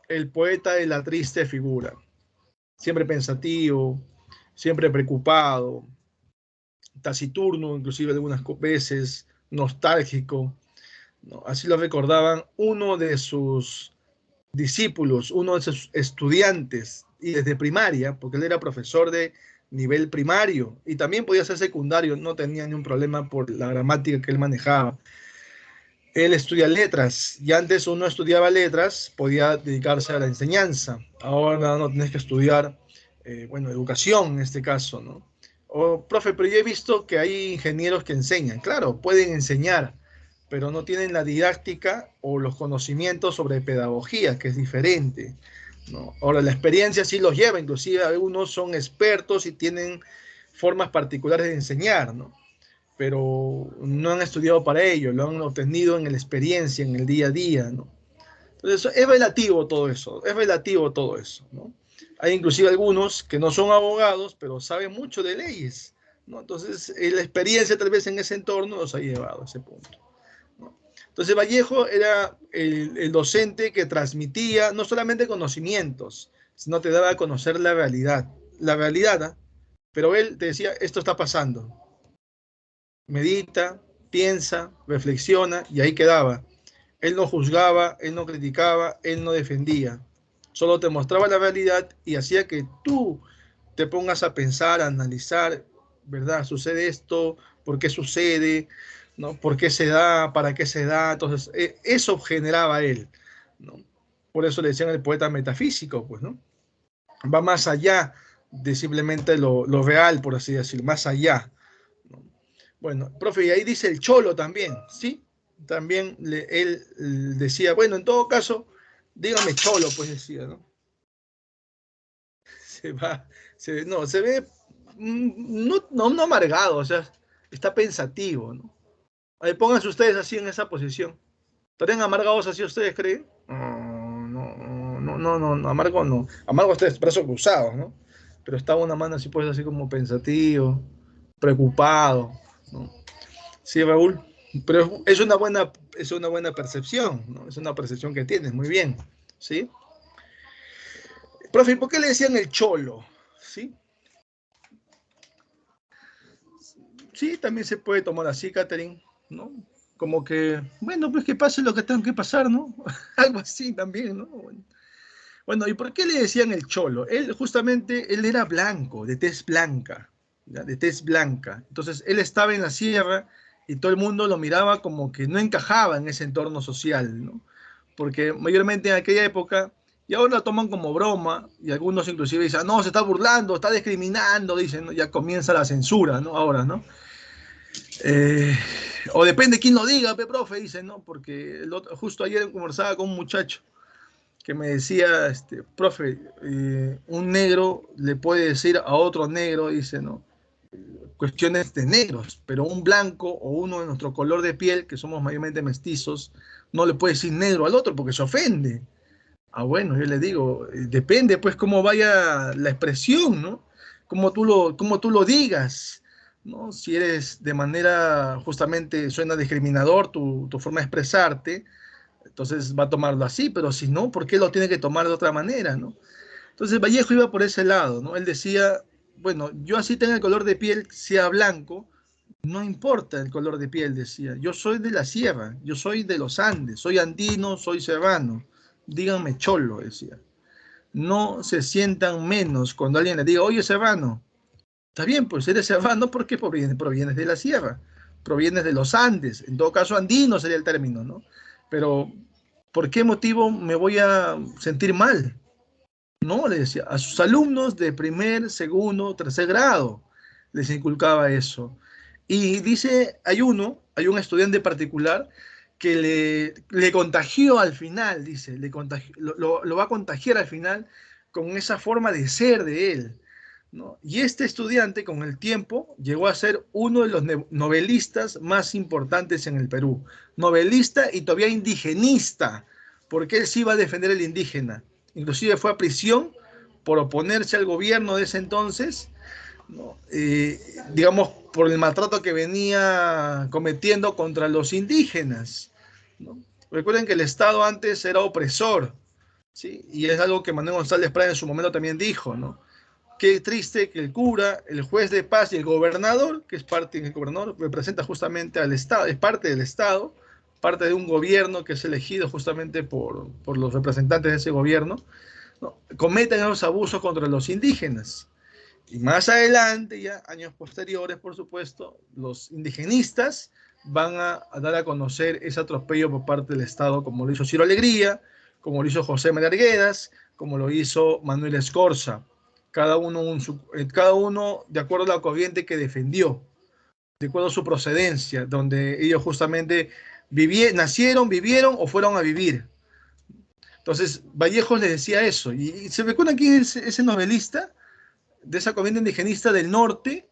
el poeta de la triste figura. Siempre pensativo, siempre preocupado, taciturno, inclusive algunas veces, nostálgico, ¿no? Así lo recordaban uno de sus discípulos, uno de sus estudiantes, y desde primaria, porque él era profesor de nivel primario y también podía ser secundario, no tenía ningún problema por la gramática que él manejaba. Él estudia letras y antes uno estudiaba letras, podía dedicarse a la enseñanza. Ahora no tienes que estudiar, bueno, educación en este caso, ¿no? O, profe, pero yo he visto que hay ingenieros que enseñan. Claro, pueden enseñar, pero no tienen la didáctica o los conocimientos sobre pedagogía, que es diferente, ¿no? Ahora, la experiencia sí los lleva, inclusive algunos son expertos y tienen formas particulares de enseñar, ¿no? Pero no han estudiado para ello, lo han obtenido en la experiencia, en el día a día, ¿no? Entonces, es relativo todo eso, ¿no? Hay inclusive algunos que no son abogados, pero saben mucho de leyes, ¿no? Entonces, la experiencia tal vez en ese entorno los ha llevado a ese punto, ¿no? Entonces, Vallejo era el docente que transmitía no solamente conocimientos, sino te daba a conocer la realidad, ¿eh? Pero él te decía, esto está pasando, medita, piensa, reflexiona, y ahí quedaba. Él no juzgaba, él no criticaba, él no defendía. Solo te mostraba la realidad y hacía que tú te pongas a pensar, a analizar, ¿verdad? ¿Sucede esto? ¿Por qué sucede? ¿No? ¿Por qué se da? ¿Para qué se da? Entonces, eso generaba él, ¿no? Por eso le decían el poeta metafísico, pues, ¿no? Va más allá de simplemente lo real, por así decirlo, más allá, ¿no? Bueno, profe, y ahí dice el cholo también, ¿sí? También él decía, bueno, en todo caso, dígame cholo, pues decía, ¿no? Se va, se ve no amargado, o sea, está pensativo, ¿no? A ver, pónganse ustedes así en esa posición. ¿Estarían amargados así ustedes creen? No, amargo no. Amargo ustedes, brazos cruzados, ¿no? Pero está una mano así, pues, así como pensativo, preocupado, ¿no? Sí, Raúl, pero es una buena percepción, ¿no? Es una percepción que tienes, muy bien, ¿sí? Profe, ¿por qué le decían el cholo? ¿Sí? Sí, también se puede tomar así, Catherine, ¿no? Como que, bueno, pues que pase lo que tenga que pasar, ¿no? Algo así también, ¿no? Bueno, ¿y por qué le decían el cholo? Él justamente, él era blanco, de tez blanca, ¿ya? De tez blanca. Entonces, él estaba en la sierra y todo el mundo lo miraba como que no encajaba en ese entorno social, ¿no? Porque mayormente en aquella época, y ahora lo toman como broma, y algunos inclusive dicen, no, se está burlando, está discriminando, dicen, ¿no? Ya comienza la censura, ¿no? Ahora, ¿no? Eh, o depende quién lo diga, profe, dicen, ¿no? Porque justo ayer conversaba con un muchacho que me decía, profe, un negro le puede decir a otro negro, dice, ¿no? Cuestiones de negros, pero un blanco o uno de nuestro color de piel, que somos mayormente mestizos, no le puede decir negro al otro porque se ofende. Ah, bueno, yo le digo, depende pues cómo vaya la expresión, ¿no? Cómo tú lo digas, ¿no? Si eres de manera, justamente suena discriminador tu forma de expresarte, entonces va a tomarlo así, pero si no, ¿por qué lo tiene que tomar de otra manera, no? Entonces Vallejo iba por ese lado, ¿no? Él decía, bueno, yo así tenga el color de piel, sea blanco, no importa el color de piel, decía, yo soy de la sierra, yo soy de los Andes, soy andino, soy serrano, díganme cholo, decía. No se sientan menos cuando alguien le diga, oye, serrano, está bien, pues eres serrano porque provienes de la sierra, provienes de los Andes, en todo caso andino sería el término, ¿no? Pero, ¿por qué motivo me voy a sentir mal? No, le decía, a sus alumnos de primer, segundo, tercer grado les inculcaba eso. Y dice, hay un estudiante particular que le contagió al final, dice, lo va a contagiar al final con esa forma de ser de él, ¿no? Y este estudiante con el tiempo llegó a ser uno de los novelistas más importantes en el Perú. Novelista y todavía indigenista, porque él sí iba a defender el indígena. Inclusive fue a prisión por oponerse al gobierno de ese entonces, ¿no? Digamos, por el maltrato que venía cometiendo contra los indígenas, ¿no? Recuerden que el Estado antes era opresor, ¿sí? Y es algo que Manuel González Prada en su momento también dijo, ¿no? Qué triste que el cura, el juez de paz y el gobernador, que es parte del gobernador, representa justamente al Estado, es parte del Estado, parte de un gobierno que es elegido justamente por los representantes de ese gobierno, ¿no? Cometen los abusos contra los indígenas. Y más adelante, ya años posteriores, por supuesto, los indigenistas van a dar a conocer ese atropello por parte del Estado, como lo hizo Ciro Alegría, como lo hizo José María Arguedas, como lo hizo Manuel Escorza, cada uno de acuerdo a la corriente que defendió, de acuerdo a su procedencia, donde ellos justamente nacieron, vivieron o fueron a vivir. Entonces, Vallejos le decía eso. Y se recuerda quién es ese novelista de esa corriente indigenista del norte,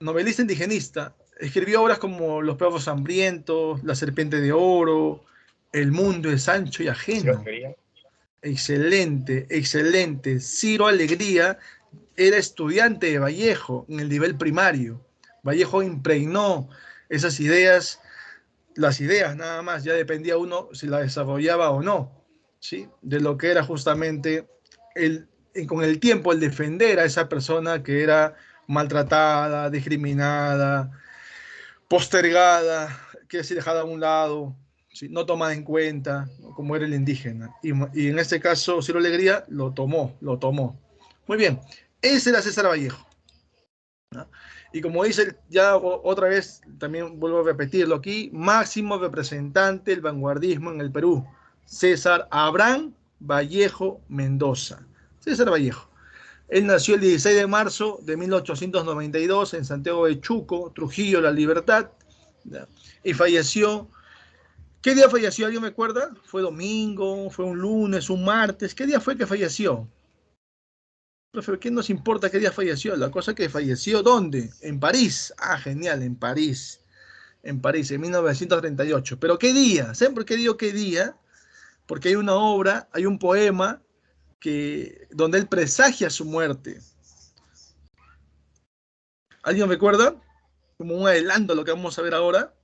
novelista indigenista. Escribió obras como Los perros hambrientos, La serpiente de oro, El mundo es ancho y ¿Sí lo ajeno. quería? Excelente, excelente. Ciro Alegría era estudiante de Vallejo en el nivel primario. Vallejo impregnó esas ideas, las ideas nada más, ya dependía uno si la desarrollaba o no, ¿sí? De lo que era justamente con el tiempo el defender a esa persona que era maltratada, discriminada, postergada, que decir, dejada a un lado, ¿sí? No tomada en cuenta, ¿no? Como era el indígena. Y en este caso, Ciro Alegría lo tomó, lo tomó. Muy bien, ese era César Vallejo, ¿no? Y como dice, ya otra vez, también vuelvo a repetirlo aquí, máximo representante del vanguardismo en el Perú, César Abraham Vallejo Mendoza. César Vallejo. Él nació el 16 de marzo de 1892 en Santiago de Chuco, Trujillo, La Libertad, ¿ya? Y falleció. ¿Qué día falleció? ¿Alguien me acuerda? ¿Fue domingo? ¿Fue un lunes? ¿Un martes? ¿Qué día fue que falleció? Profe, ¿qué nos importa qué día falleció? La cosa que falleció, ¿dónde? En París. Ah, genial, en París. En París, en 1938. ¿Pero qué día? ¿Saben por qué digo qué día? Porque hay una obra, hay un poema donde él presagia su muerte. ¿Alguien recuerda? Como un adelanto a lo que vamos a ver ahora.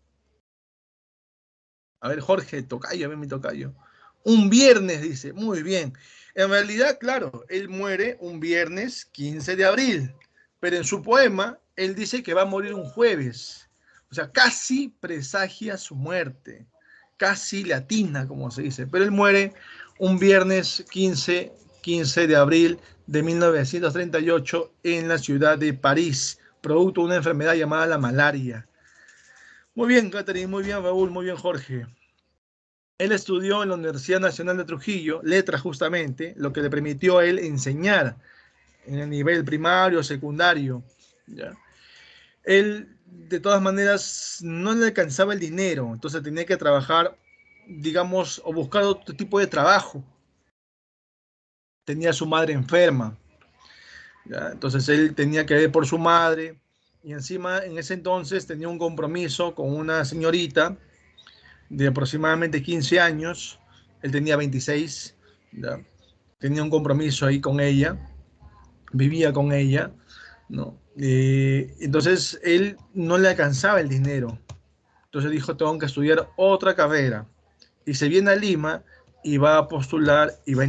A ver, Jorge, tocayo, a ver mi tocayo. Un viernes, dice, muy bien. En realidad, claro, él muere un viernes 15 de abril, pero en su poema, él dice que va a morir un jueves. O sea, casi presagia su muerte, casi le atina, como se dice, pero él muere un viernes 15 de abril de 1938 en la ciudad de París, producto de una enfermedad llamada la malaria. Muy bien, Catherine, muy bien, Raúl, muy bien, Jorge. Él estudió en la Universidad Nacional de Trujillo, letras justamente, lo que le permitió a él enseñar en el nivel primario, secundario, ¿ya? Él, de todas maneras, no le alcanzaba el dinero, entonces tenía que trabajar, digamos, o buscar otro tipo de trabajo. Tenía a su madre enferma, ¿ya? Entonces él tenía que ver por su madre y encima en ese entonces tenía un compromiso con una señorita de aproximadamente 15 años, él tenía 26, ¿ya? Tenía un compromiso ahí con ella, vivía con ella, ¿no? Entonces él no le alcanzaba el dinero, entonces dijo, tengo que estudiar otra carrera, y se viene a Lima y va a postular y va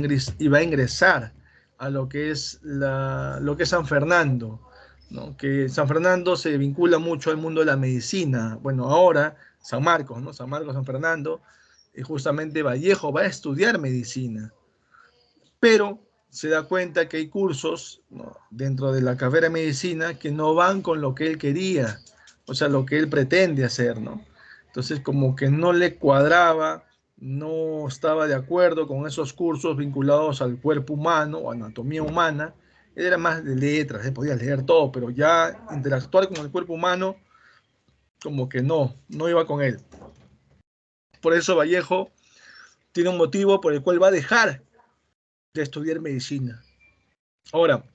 a ingresar a lo que es, lo que es San Fernando, ¿no? Que San Fernando se vincula mucho al mundo de la medicina. Bueno, ahora San Marcos, ¿no? San Marcos, San Fernando, y justamente Vallejo va a estudiar medicina, pero se da cuenta que hay cursos, ¿no?, dentro de la carrera de medicina que no van con lo que él quería, o sea, lo que él pretende hacer, ¿no? Entonces, como que no le cuadraba, no estaba de acuerdo con esos cursos vinculados al cuerpo humano o anatomía humana. Él era más de letras, él podía leer todo, pero ya interactuar con el cuerpo humano, como que no iba con él. Por eso Vallejo tiene un motivo por el cual va a dejar de estudiar medicina. Ahora,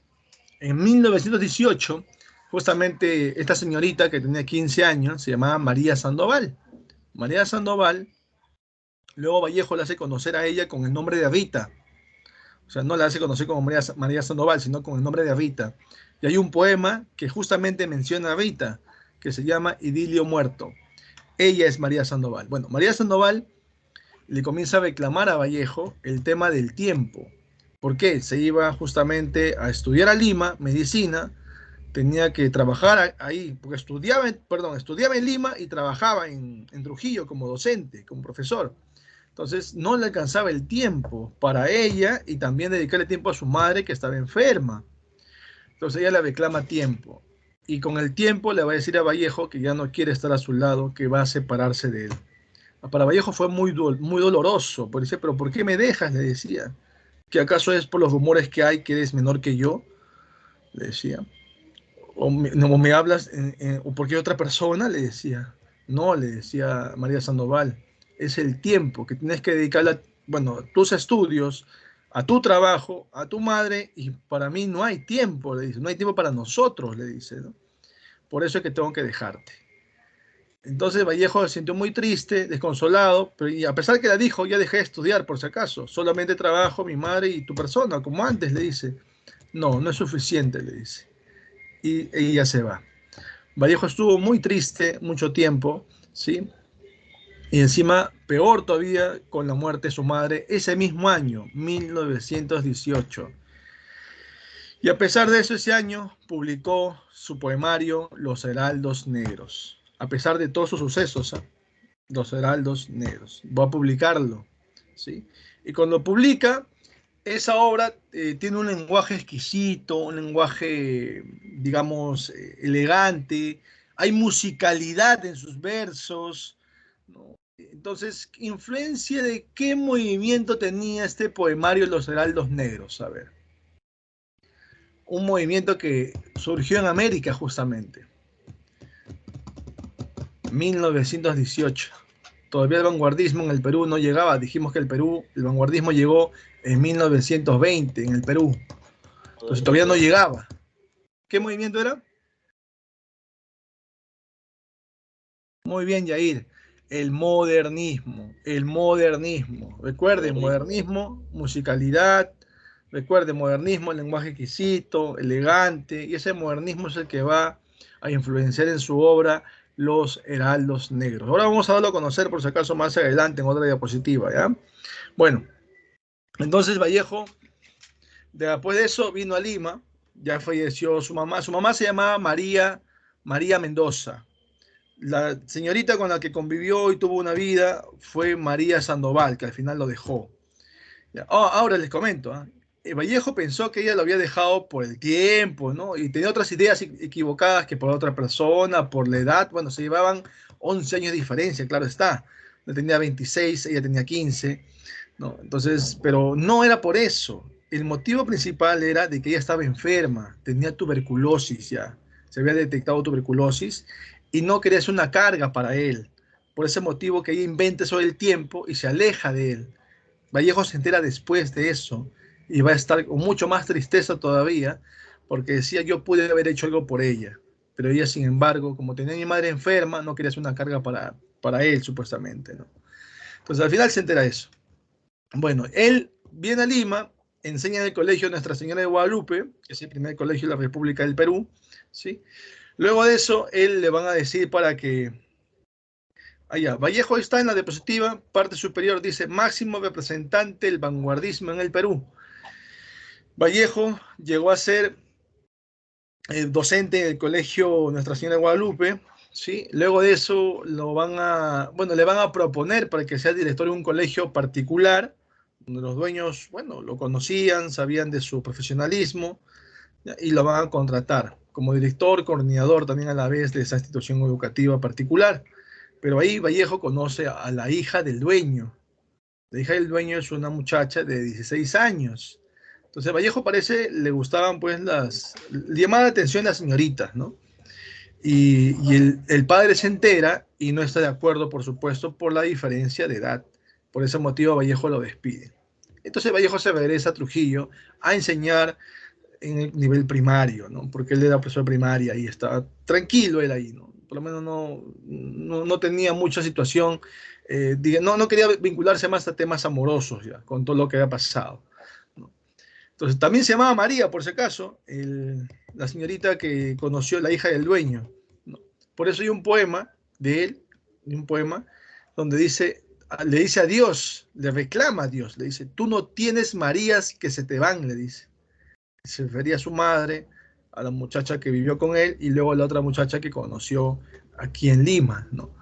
en 1918, justamente esta señorita que tenía 15 años, se llamaba María Sandoval. María Sandoval, luego Vallejo la hace conocer a ella con el nombre de Rita. O sea, no la hace conocer como María Sandoval, sino con el nombre de Rita. Y hay un poema que justamente menciona a Rita, que se llama Idilio Muerto. Ella es María Sandoval. Bueno, María Sandoval le comienza a reclamar a Vallejo el tema del tiempo. ¿Por qué? Se iba justamente a estudiar a Lima, medicina, tenía que trabajar ahí, porque estudiaba en Lima y trabajaba en Trujillo como docente, como profesor. Entonces no le alcanzaba el tiempo para ella y también dedicarle tiempo a su madre que estaba enferma. Entonces ella le reclama tiempo. Y con el tiempo le va a decir a Vallejo que ya no quiere estar a su lado, que va a separarse de él. Para Vallejo fue muy doloroso, porque decía, pero ¿por qué me dejas? Le decía. ¿Que acaso es por los rumores que hay que eres menor que yo? Le decía. No me hablas, o porque hay otra persona, le decía. No, le decía María Sandoval, es el tiempo que tienes que dedicarle a, bueno, a tus estudios, a tu trabajo, a tu madre, y para mí no hay tiempo, le dice, no hay tiempo para nosotros, le dice, ¿no? Por eso es que tengo que dejarte. Entonces Vallejo se sintió muy triste, desconsolado, pero y a pesar que la dijo, ya dejé de estudiar por si acaso, solamente trabajo, mi madre y tu persona, como antes, le dice. No, no es suficiente, le dice. Y ella se va. Vallejo estuvo muy triste mucho tiempo, ¿sí? Y encima, peor todavía, con la muerte de su madre, ese mismo año, 1918. Y a pesar de eso, ese año publicó su poemario Los Heraldos Negros. A pesar de todos sus sucesos, ¿eh? Los Heraldos Negros. Voy a publicarlo, ¿sí? Y cuando publica, esa obra tiene un lenguaje exquisito, un lenguaje, digamos, elegante. Hay musicalidad en sus versos, ¿no? Entonces, ¿influencia de qué movimiento tenía este poemario Los Heraldos Negros? A ver, un movimiento que surgió en América justamente, 1918. Todavía el vanguardismo en el Perú no llegaba. Dijimos que el vanguardismo llegó en 1920 en el Perú. Entonces todavía no llegaba. ¿Qué movimiento era? Muy bien, Yair. El modernismo. El modernismo. Recuerden, modernismo, musicalidad. Recuerden, modernismo, lenguaje exquisito, elegante. Y ese modernismo es el que va a influenciar en su obra Los Heraldos Negros. Ahora vamos a darlo a conocer, por si acaso, más adelante en otra diapositiva, ¿ya? Bueno, entonces Vallejo, después de eso, vino a Lima. Ya falleció su mamá. Su mamá se llamaba María Mendoza. La señorita con la que convivió y tuvo una vida fue María Sandoval, que al final lo dejó. Ahora les comento, Vallejo pensó que ella lo había dejado por el tiempo, ¿no? Y tenía otras ideas equivocadas que por otra persona, por la edad. Bueno, se llevaban 11 años de diferencia, claro está. Él tenía 26, ella tenía 15, ¿no? Entonces, pero no era por eso. El motivo principal era de que ella estaba enferma, tenía tuberculosis ya. Se había detectado tuberculosis y no quería ser una carga para él. Por ese motivo que ella inventa sobre el tiempo y se aleja de él. Vallejo se entera después de eso y va a estar con mucho más tristeza todavía porque decía yo pude haber hecho algo por ella, pero ella sin embargo, como tenía a mi madre enferma, no quería ser una carga para él supuestamente, ¿no? Entonces al final se entera eso. Bueno, él viene a Lima, enseña en el colegio Nuestra Señora de Guadalupe, que es el primer colegio de la República del Perú, ¿sí? Luego de eso, él le van a decir para que allá, Vallejo está en la diapositiva, parte superior dice máximo representante del vanguardismo en el Perú. Vallejo llegó a ser docente en el colegio Nuestra Señora de Guadalupe, ¿sí? Luego de eso le van a proponer para que sea director de un colegio particular, donde los dueños, bueno, lo conocían, sabían de su profesionalismo, ¿ya? Y lo van a contratar como director, coordinador también a la vez de esa institución educativa particular. Pero ahí Vallejo conoce a la hija del dueño. La hija del dueño es una muchacha de 16 años. Entonces Vallejo parece, le gustaban pues le llamaba la atención las señoritas, ¿no? Y el padre se entera y no está de acuerdo, por supuesto, por la diferencia de edad. Por ese motivo Vallejo lo despide. Entonces Vallejo se regresa a Trujillo a enseñar en el nivel primario, ¿no? Porque él era profesor primaria y estaba tranquilo él ahí, ¿no? Por lo menos no tenía mucha situación, no quería vincularse más a temas amorosos ya, con todo lo que había pasado, ¿no? Entonces también se llamaba María, por si acaso, la señorita que conoció la hija del dueño, ¿no? Por eso hay un poema de él, un poema, donde le dice a Dios, le reclama a Dios, le dice, tú no tienes Marías que se te van, le dice. Se refería a su madre, a la muchacha que vivió con él y luego a la otra muchacha que conoció aquí en Lima, ¿no?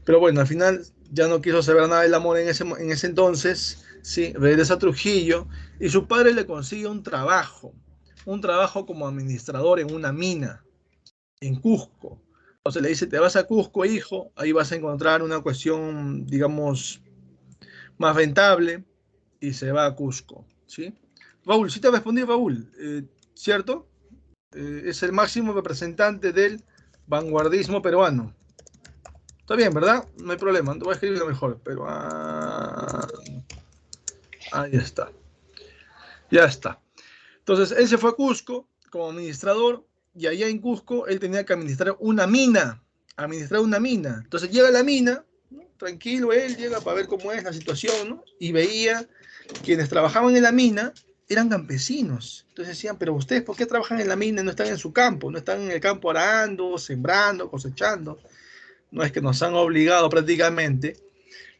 Pero bueno, al final ya no quiso saber nada del amor en ese entonces, ¿sí? Regresa a Trujillo y su padre le consigue un trabajo como administrador en una mina en Cusco. Entonces le dice, te vas a Cusco, hijo, ahí vas a encontrar una cuestión, digamos, más rentable y se va a Cusco, ¿sí? Raúl, sí te respondí, Raúl, ¿cierto? Es el máximo representante del vanguardismo peruano. Está bien, ¿verdad? No hay problema, voy a escribirlo mejor, pero ahí está. Ya está. Entonces, él se fue a Cusco como administrador y allá en Cusco él tenía que administrar una mina administrar una mina. Entonces llega a la mina, ¿no? Tranquilo, él llega para ver cómo es la situación, ¿no? Y veía quienes trabajaban en la mina eran campesinos. Entonces decían, pero ustedes, ¿por qué trabajan en la mina y no están en su campo? No están en el campo arando, sembrando, cosechando. No es que nos han obligado prácticamente,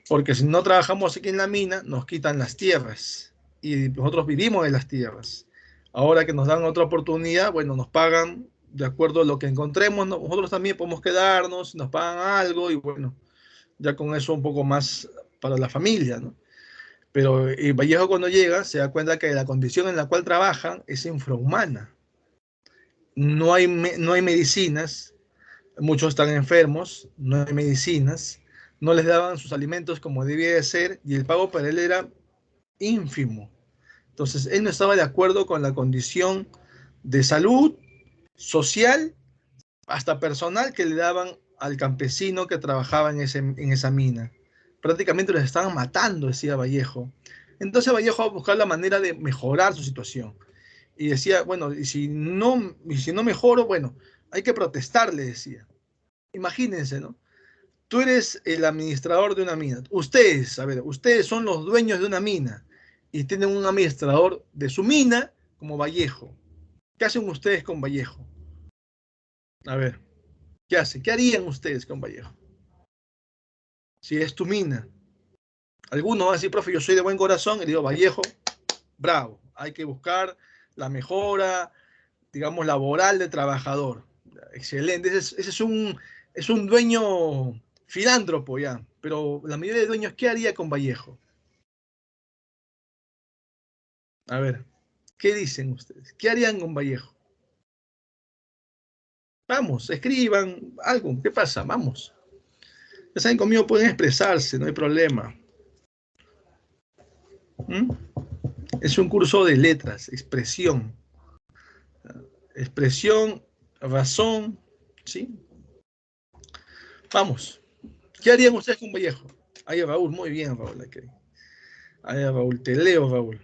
porque si no trabajamos aquí en la mina, nos quitan las tierras. Y nosotros vivimos de las tierras. Ahora que nos dan otra oportunidad, bueno, nos pagan de acuerdo a lo que encontremos. Nosotros también podemos quedarnos, nos pagan algo y bueno, ya con eso un poco más para la familia, ¿no? Pero Vallejo cuando llega se da cuenta que la condición en la cual trabajan es infrahumana. No hay medicinas, muchos están enfermos, no hay medicinas, no les daban sus alimentos como debía de ser y el pago para él era ínfimo. Entonces él no estaba de acuerdo con la condición de salud, social, hasta personal que le daban al campesino que trabajaba en esa mina. Prácticamente los estaban matando, decía Vallejo. Entonces Vallejo va a buscar la manera de mejorar su situación. Y decía, bueno, y si no mejoro, bueno, hay que protestar, le decía. Imagínense, ¿no? Tú eres el administrador de una mina. Ustedes, a ver, ustedes son los dueños de una mina y tienen un administrador de su mina como Vallejo. ¿Qué hacen ustedes con Vallejo? A ver, ¿qué hacen? ¿Qué harían ustedes con Vallejo? Si es tu mina. Algunos van a decir, profe, yo soy de buen corazón, y le digo, Vallejo, bravo, hay que buscar la mejora, digamos, laboral del trabajador. Excelente, es un dueño filántropo ya, pero la mayoría de dueños, ¿qué haría con Vallejo? A ver, ¿qué dicen ustedes? ¿Qué harían con Vallejo? Vamos, escriban algo, ¿qué pasa? Vamos. Ya saben, conmigo pueden expresarse, no hay problema. ¿Mm? Es un curso de letras, expresión. Expresión, razón, ¿sí? Vamos. ¿Qué harían ustedes con Vallejo? Ahí Raúl, muy bien, Raúl. Ahí Raúl, te leo, Raúl.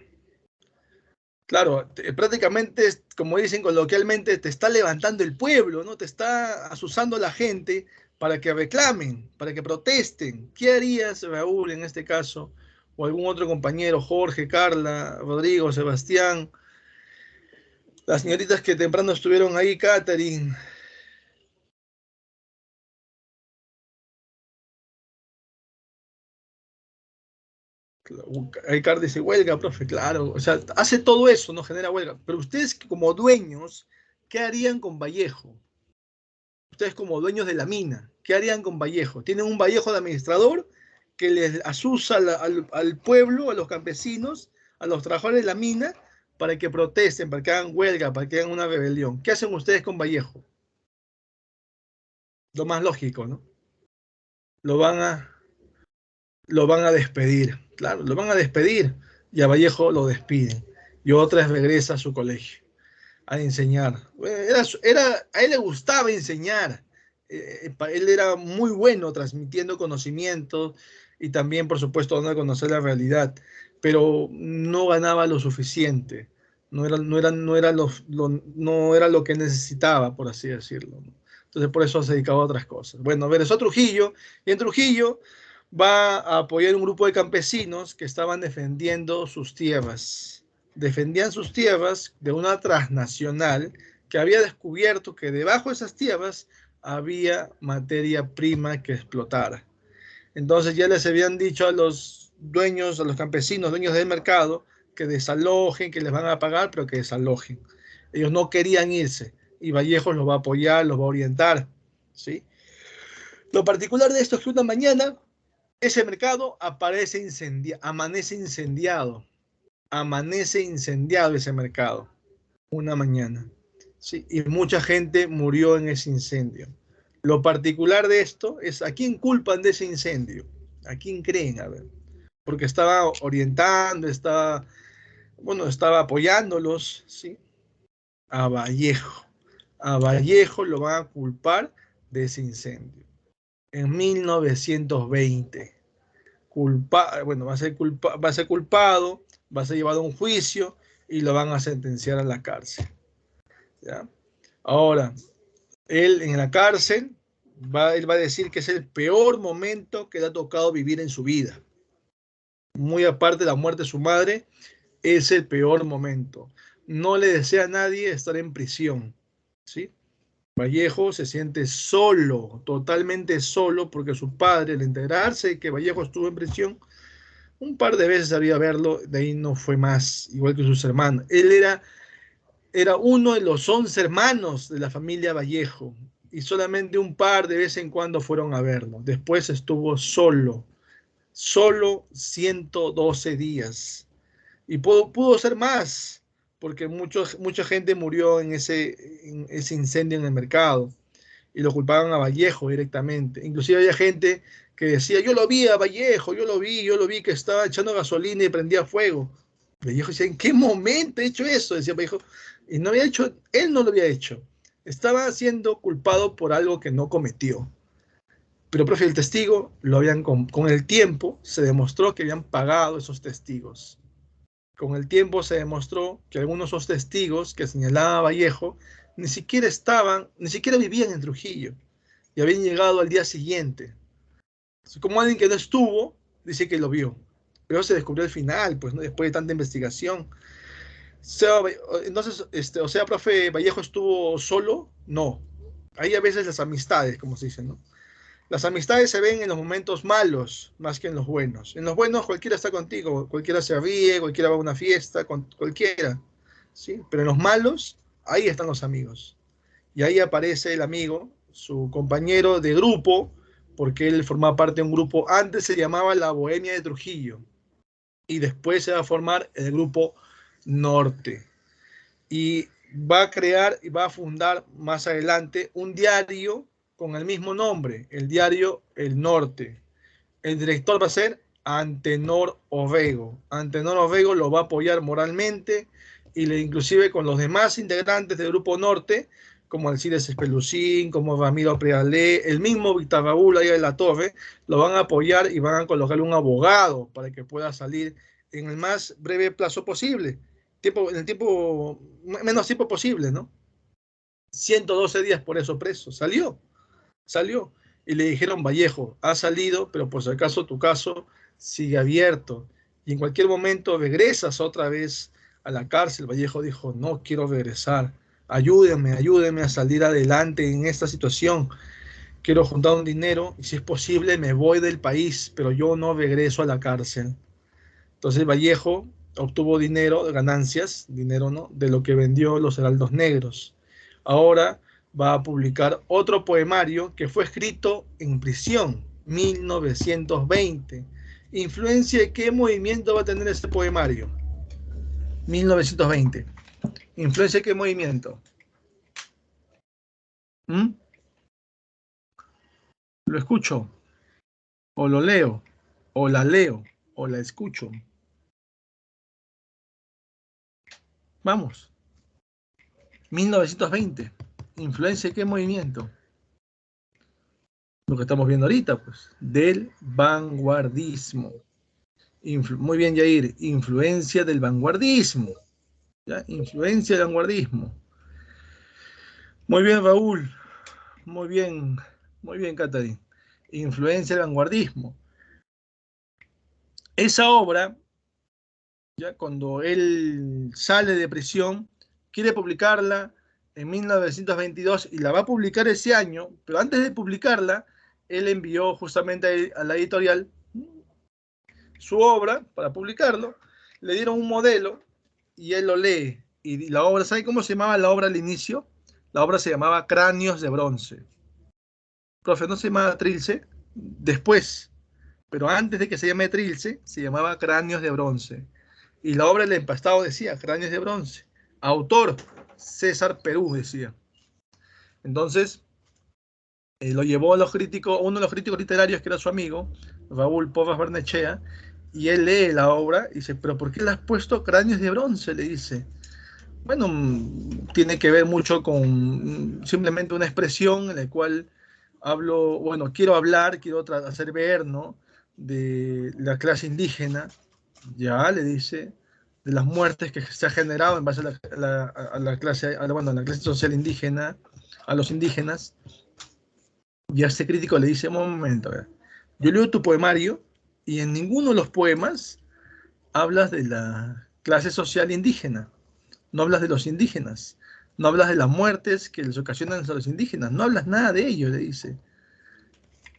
Claro, prácticamente, como dicen coloquialmente, te está levantando el pueblo, ¿no? Te está asusando la gente para que reclamen, para que protesten. ¿Qué harías, Raúl, en este caso? O algún otro compañero, Jorge, Carla, Rodrigo, Sebastián, las señoritas que temprano estuvieron ahí, Catherine. Ricardo dice huelga, profe, claro. O sea, hace todo eso, no genera huelga. Pero ustedes como dueños, ¿qué harían con Vallejo? Ustedes como dueños de la mina, ¿qué harían con Vallejo? Tienen un Vallejo de administrador que les asusa al pueblo, a los campesinos, a los trabajadores de la mina, para que protesten, para que hagan huelga, para que hagan una rebelión. ¿Qué hacen ustedes con Vallejo? Lo más lógico, ¿no? Lo van a, lo van a despedir. Claro, lo van a despedir y a Vallejo lo despiden. Y otra vez regresa a su colegio a enseñar. A él le gustaba enseñar. Él era muy bueno transmitiendo conocimientos y también, por supuesto, dando a conocer la realidad, pero no ganaba lo suficiente. No era lo que necesitaba, por así decirlo, ¿no? Entonces, por eso se dedicaba a otras cosas. Bueno, regresó a Trujillo y en Trujillo va a apoyar un grupo de campesinos que estaban defendiendo sus tierras. Defendían sus tierras de una transnacional que había descubierto que debajo de esas tierras había materia prima que explotar. Entonces ya les habían dicho a los dueños, a los campesinos, dueños del mercado, que desalojen, que les van a pagar, pero que desalojen. Ellos no querían irse y Vallejos los va a apoyar, los va a orientar, ¿sí? Lo particular de esto es que una mañana ese mercado amanece incendiado ese mercado, una mañana, ¿sí? Y mucha gente murió en ese incendio. Lo particular de esto es a quién culpan de ese incendio, a quién creen, a ver, porque estaba orientando, estaba apoyándolos, ¿sí? A Vallejo. A Vallejo lo van a culpar de ese incendio. En 1920. Va a ser culpado, va a ser llevado a un juicio y lo van a sentenciar a la cárcel. ¿Ya? Ahora, él en la cárcel Él va a decir que es el peor momento que le ha tocado vivir en su vida. Muy aparte de la muerte de su madre, es el peor momento. No le desea a nadie estar en prisión, ¿sí? Vallejo se siente solo, totalmente solo, porque su padre, al enterarse de que Vallejo estuvo en prisión, un par de veces había verlo, de ahí no fue más, igual que sus hermanos. Él era uno de los 11 hermanos de la familia Vallejo, y solamente un par de veces en cuando fueron a verlo. Después estuvo solo 112 días. Y pudo ser más, porque mucha gente murió en ese incendio en el mercado y lo culpaban a Vallejo directamente. Inclusive había gente que decía, yo lo vi a Vallejo, yo lo vi que estaba echando gasolina y prendía fuego. Vallejo decía, ¿en qué momento he hecho eso? Decía Vallejo, y no había hecho, él no lo había hecho. Estaba siendo culpado por algo que no cometió. Pero, profe, el testigo, con el tiempo se demostró que habían pagado esos testigos. Con el tiempo se demostró que algunos de esos testigos que señalaba Vallejo ni siquiera vivían en Trujillo y habían llegado al día siguiente. Como alguien que no estuvo, dice que lo vio. Pero se descubrió al final, pues, ¿no? Después de tanta investigación. Entonces, profe, ¿Vallejo estuvo solo? No. Hay a veces las amistades, como se dice, ¿no? Las amistades se ven en los momentos malos más que en los buenos. En los buenos cualquiera está contigo, cualquiera se ríe, cualquiera va a una fiesta, cualquiera, ¿sí? Pero en los malos, ahí están los amigos. Y ahí aparece el amigo, su compañero de grupo, porque él formaba parte de un grupo, antes se llamaba la Bohemia de Trujillo, y después se va a formar el Grupo Norte. Y va a crear y va a fundar más adelante un diario con el mismo nombre, el diario El Norte. El director va a ser Antenor Orrego. Antenor Orrego lo va a apoyar moralmente y inclusive con los demás integrantes del Grupo Norte, como Alcides Espelucín, como Ramiro Prealé, el mismo Víctor Raúl ahí de la Torre, lo van a apoyar y van a colocarle un abogado para que pueda salir en el más breve plazo posible, en el menos tiempo posible, ¿no? 112 días por eso preso. Salió. Y le dijeron, Vallejo, ha salido, pero por si acaso tu caso sigue abierto. Y en cualquier momento regresas otra vez a la cárcel. Vallejo dijo, no quiero regresar. Ayúdenme a salir adelante en esta situación. Quiero juntar un dinero y si es posible me voy del país, pero yo no regreso a la cárcel. Entonces Vallejo obtuvo ganancias, ¿no? De lo que vendió los heraldos negros. Ahora va a publicar otro poemario que fue escrito en prisión, 1920. ¿Influencia de qué movimiento va a tener este poemario? 1920. ¿Influencia de qué movimiento? ¿Lo escucho? ¿O lo leo? ¿O la leo? ¿O la escucho? Vamos. 1920. ¿Influencia de qué movimiento? Lo que estamos viendo ahorita, pues, del vanguardismo. Muy bien, Yair, influencia del vanguardismo. ¿Ya? Influencia del vanguardismo. Muy bien, Raúl. Muy bien, Catherine. Influencia del vanguardismo. Esa obra, ya cuando él sale de prisión, quiere publicarla en 1922 y la va a publicar ese año, pero antes de publicarla, él envió justamente a la editorial su obra para publicarlo, le dieron un modelo y él lo lee. Y la obra, ¿sabe cómo se llamaba la obra al inicio? La obra se llamaba Cráneos de Bronce. Profe, ¿no se llamaba Trilce? Después, pero antes de que se llame Trilce, se llamaba Cráneos de Bronce. Y la obra del empastado decía Cráneos de Bronce. Autor, César Perú, decía. Entonces, lo llevó a uno de los críticos literarios que era su amigo, Raúl Porras Barnechea, y él lee la obra y dice, pero ¿por qué le has puesto Cráneos de Bronce? Le dice. Bueno, tiene que ver mucho con simplemente una expresión en la cual quiero hacer ver, ¿no? De la clase indígena, ya le dice, de las muertes que se ha generado en base a la clase social indígena, a los indígenas. Y a este crítico le dice, un momento, a ver, yo leo tu poemario y en ninguno de los poemas hablas de la clase social indígena, no hablas de los indígenas, no hablas de las muertes que les ocasionan a los indígenas, no hablas nada de ello, le dice.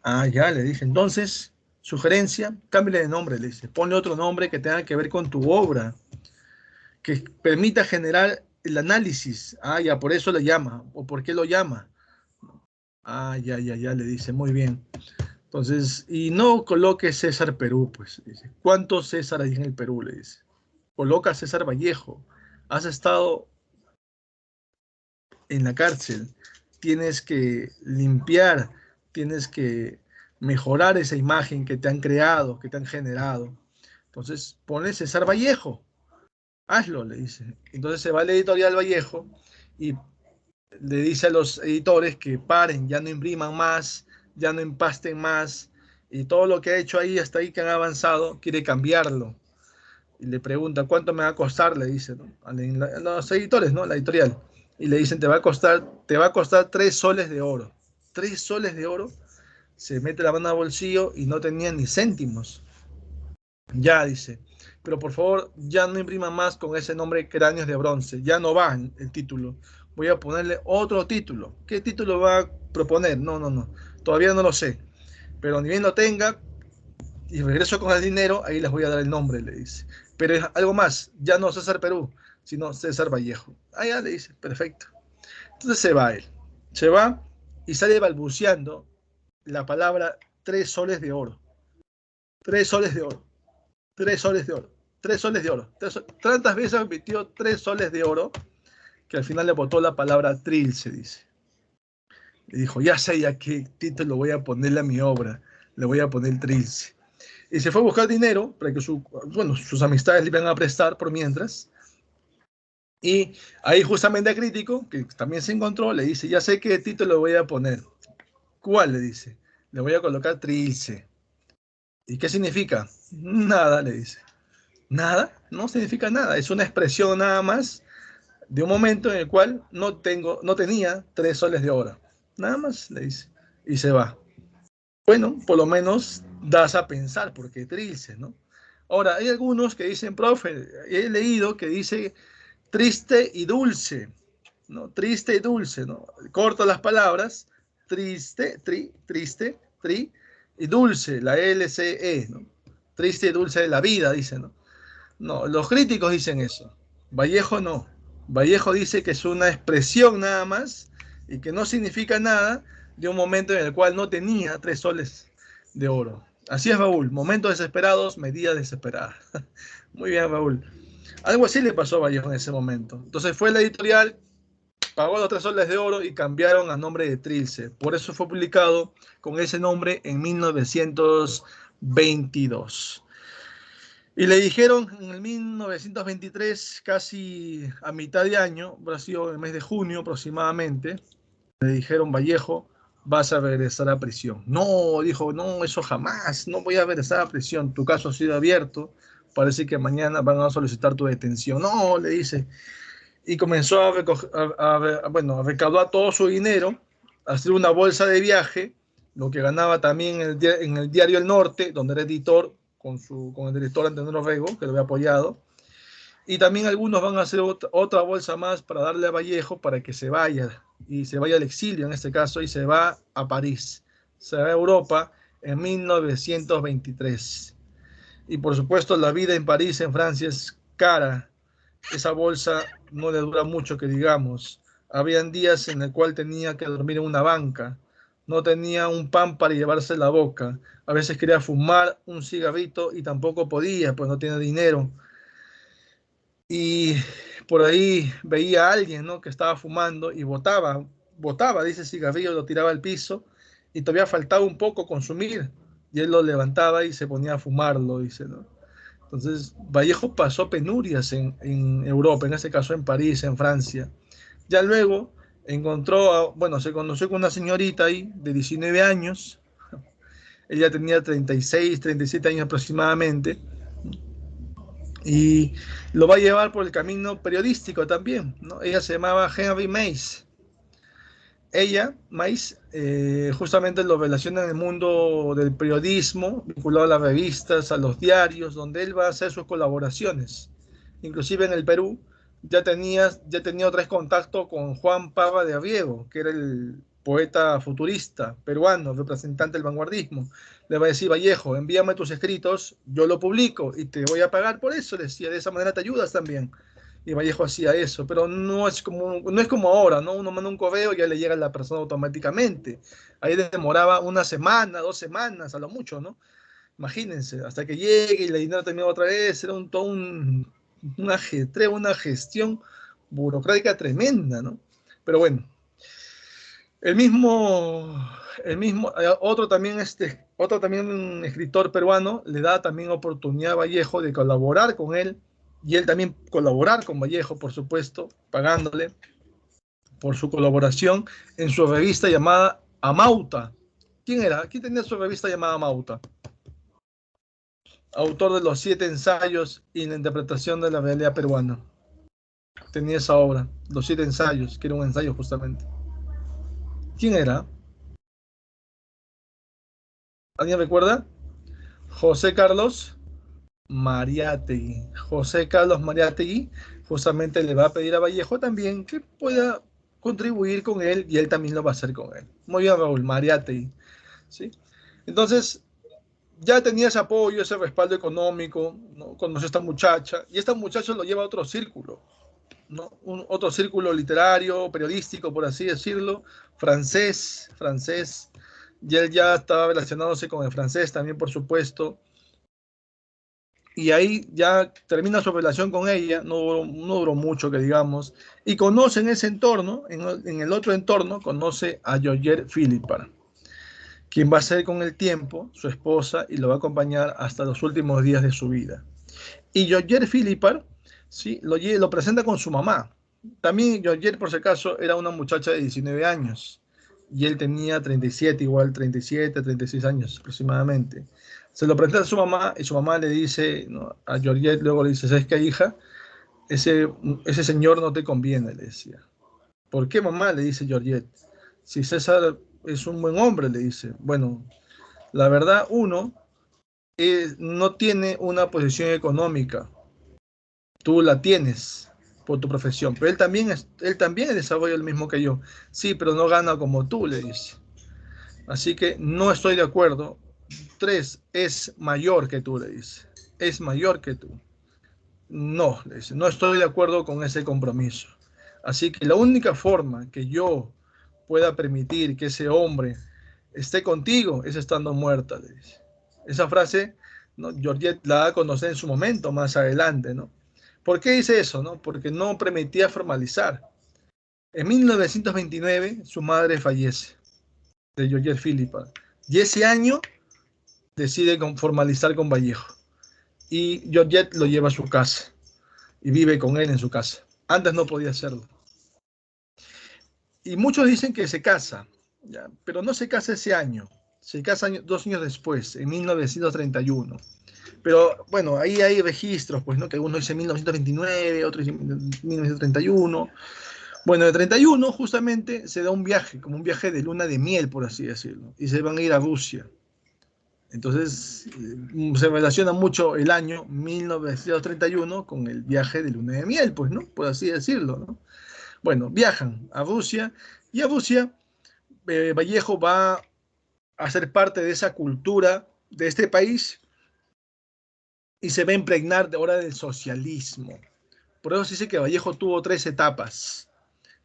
Ah, ya, le dice, entonces, sugerencia, cámbiale de nombre, le dice, ponle otro nombre que tenga que ver con tu obra, que permita generar el análisis. Ah, ya, por eso le llama, o por qué lo llama. Ah, ya, le dice, muy bien. Entonces, y no coloque César Perú, pues, dice. ¿Cuántos César hay en el Perú? Le dice. Coloca César Vallejo. Has estado en la cárcel. Tienes que limpiar, tienes que mejorar esa imagen que te han creado, que te han generado. Entonces, ponle César Vallejo. Hazlo, le dice. Entonces se va al editorial Vallejo y le dice a los editores que paren, ya no impriman más, ya no empasten más, y todo lo que ha hecho ahí, hasta ahí que han avanzado, quiere cambiarlo. Y le pregunta, ¿cuánto me va a costar? Le dice, ¿no? A los editores, ¿no? La editorial. Y le dicen, te va a costar 3 soles de oro. 3 soles de oro. Se mete la mano al bolsillo y no tenía ni céntimos. Ya, dice, pero por favor, ya no imprima más con ese nombre Cráneos de Bronce. Ya no va el título. Voy a ponerle otro título. ¿Qué título va a proponer? No. Todavía no lo sé. Pero ni bien lo tenga y regreso con el dinero, ahí les voy a dar el nombre, le dice. Pero es algo más. Ya no César Perú, sino César Vallejo. Ah, ya le dice. Perfecto. Entonces se va él. Se va y sale balbuceando la palabra 3 soles de oro. 3 soles de oro. 3 soles de oro. 3 soles de oro. Tantas veces metió 3 soles de oro que al final le botó la palabra trilce, dice. Y dijo, ya sé ya qué título voy a ponerle a mi obra. Le voy a poner trilce. Y se fue a buscar dinero para que sus amistades le iban a prestar por mientras. Y ahí justamente a Crítico, que también se encontró, le dice, ya sé qué título le voy a poner. ¿Cuál? Le dice. Le voy a colocar trilce. ¿Y qué significa? Nada, le dice. Nada, no significa nada. Es una expresión nada más de un momento en el cual no tenía 3 soles de oro. Nada más, le dice. Y se va. Bueno, por lo menos das a pensar, porque trilce, ¿no? Ahora, hay algunos que dicen, profe, he leído que dice triste y dulce, ¿no? Triste y dulce, ¿no? Corto las palabras, triste, triste, y dulce, la LCE, ¿no? Triste y dulce de la vida, dice, ¿no? No, los críticos dicen eso. Vallejo no. Vallejo dice que es una expresión nada más y que no significa nada de un momento en el cual no tenía 3 soles de oro. Así es, Raúl. Momentos desesperados, medidas desesperadas. Muy bien, Raúl. Algo así le pasó a Vallejo en ese momento. Entonces fue la editorial, pagó los 3 soles de oro y cambiaron a nombre de Trilce. Por eso fue publicado con ese nombre en 1922. Y le dijeron en el 1923, casi a mitad de año, habrá sido el mes de junio aproximadamente, le dijeron, Vallejo, vas a regresar a prisión. No, dijo, no, eso jamás, no voy a regresar a prisión, tu caso ha sido abierto, parece que mañana van a solicitar tu detención. No, le dice. Y comenzó a recaudar todo su dinero, a hacer una bolsa de viaje, lo que ganaba también en el diario El Norte, donde era editor, con el director Antenor Rego, que lo había apoyado. Y también algunos van a hacer otra bolsa más para darle a Vallejo para que se vaya, y se vaya al exilio en este caso, y se va a París, se va a Europa en 1923. Y por supuesto la vida en París, en Francia, es cara. Esa bolsa no le dura mucho, que digamos. Habían días en el cual tenía que dormir en una banca. No tenía un pan para llevarse la boca. A veces quería fumar un cigarrito y tampoco podía, pues no tenía dinero. Y por ahí veía a alguien, ¿no?, que estaba fumando y botaba, dice, cigarrillo, lo tiraba al piso y todavía faltaba un poco consumir. Y él lo levantaba y se ponía a fumarlo, dice, ¿no? Entonces, Vallejo pasó penurias en Europa, en este caso en París, en Francia. Ya luego se conoció con una señorita ahí de 19 años. Ella tenía 36, 37 años aproximadamente. Y lo va a llevar por el camino periodístico también, ¿no? Ella se llamaba Henry Mace. ella, Mais, justamente lo relaciona en el mundo del periodismo, vinculado a las revistas, a los diarios, donde él va a hacer sus colaboraciones. Inclusive en el Perú ya tenía otra vez contacto con Juan Parra de Abrego, que era el poeta futurista peruano, representante del vanguardismo. Le va a decir: Vallejo, envíame tus escritos, yo lo publico y te voy a pagar por eso. Le decía: de esa manera te ayudas también. Y Vallejo hacía eso, pero no es como ahora, ¿no? Uno manda un correo y ya le llega a la persona automáticamente. Ahí demoraba una semana, 2 semanas, a lo mucho, ¿no? Imagínense, hasta que llegue y la dinero terminaba otra vez, era un ajetreo, una gestión burocrática tremenda, ¿no? Pero bueno, el mismo, otro también escritor peruano le da también oportunidad a Vallejo de colaborar con él, y él también colaborar con Vallejo, por supuesto, pagándole por su colaboración en su revista llamada Amauta. ¿Quién era? ¿Quién tenía su revista llamada Amauta? Autor de los 7 ensayos y la interpretación de la realidad peruana. Tenía esa obra, los 7 ensayos, que era un ensayo justamente. ¿Quién era? ¿Alguien recuerda? José Carlos Mariátegui. José Carlos Mariátegui justamente le va a pedir a Vallejo también que pueda contribuir con él, y él también lo va a hacer con él. Muy bien, Raúl, Mariátegui, ¿sí? Entonces, ya tenía ese apoyo, ese respaldo económico, ¿no? Conoció a esta muchacha, y esta muchacha lo lleva a otro círculo, ¿no? Otro círculo literario, periodístico, por así decirlo, francés, y él ya estaba relacionándose con el francés también, por supuesto, y ahí ya termina su relación con ella, no duró mucho, que digamos, y conoce en ese entorno, en el otro entorno, conoce a Georgette Philippard, quien va a ser con el tiempo su esposa y lo va a acompañar hasta los últimos días de su vida. Y Georgette Philippard, ¿sí?, lo presenta con su mamá. También Georgette, por si acaso, era una muchacha de 19 años, y él tenía 37, igual 37, 36 años aproximadamente. Se lo presenta a su mamá, y su mamá le dice, ¿no?, a Georgette, luego le dice: ¿sabes qué, hija? Ese señor no te conviene, le decía. ¿Por qué, mamá?, le dice Georgette. Si César es un buen hombre, le dice. Bueno, la verdad, uno no tiene una posición económica. Tú la tienes por tu profesión, pero él también desarrolla el mismo que yo. Sí, pero no gana como tú, le dice. Así que no estoy de acuerdo. 3, es mayor que tú, le dice. Es mayor que tú. No, le dice, no estoy de acuerdo con ese compromiso. Así que la única forma que yo pueda permitir que ese hombre esté contigo es estando muerta, le dice. Esa frase, ¿no?, Georgette la da a conocer en su momento, más adelante, ¿no? ¿Por qué dice eso, no? Porque no permitía formalizar. En 1929 su madre fallece, de Georgette Philippard, y ese año decide formalizar con Vallejo, y Georgette lo lleva a su casa y vive con él en su casa. Antes no podía hacerlo. Y muchos dicen que se casa, ¿ya?, pero no se casa ese año, se casa 2 años después, en 1931. Pero bueno, ahí hay registros, pues, ¿no?, que uno dice 1929, otro dice 1931. Bueno, en el 31 justamente se da un viaje, como un viaje de luna de miel, por así decirlo, y se van a ir a Rusia. Entonces, se relaciona mucho el año 1931 con el viaje de luna de miel, pues, ¿no?, por así decirlo, ¿no? Bueno, viajan a Rusia, y a Rusia Vallejo va a ser parte de esa cultura de este país, y se va a impregnar ahora del socialismo. Por eso se dice que Vallejo tuvo 3 etapas.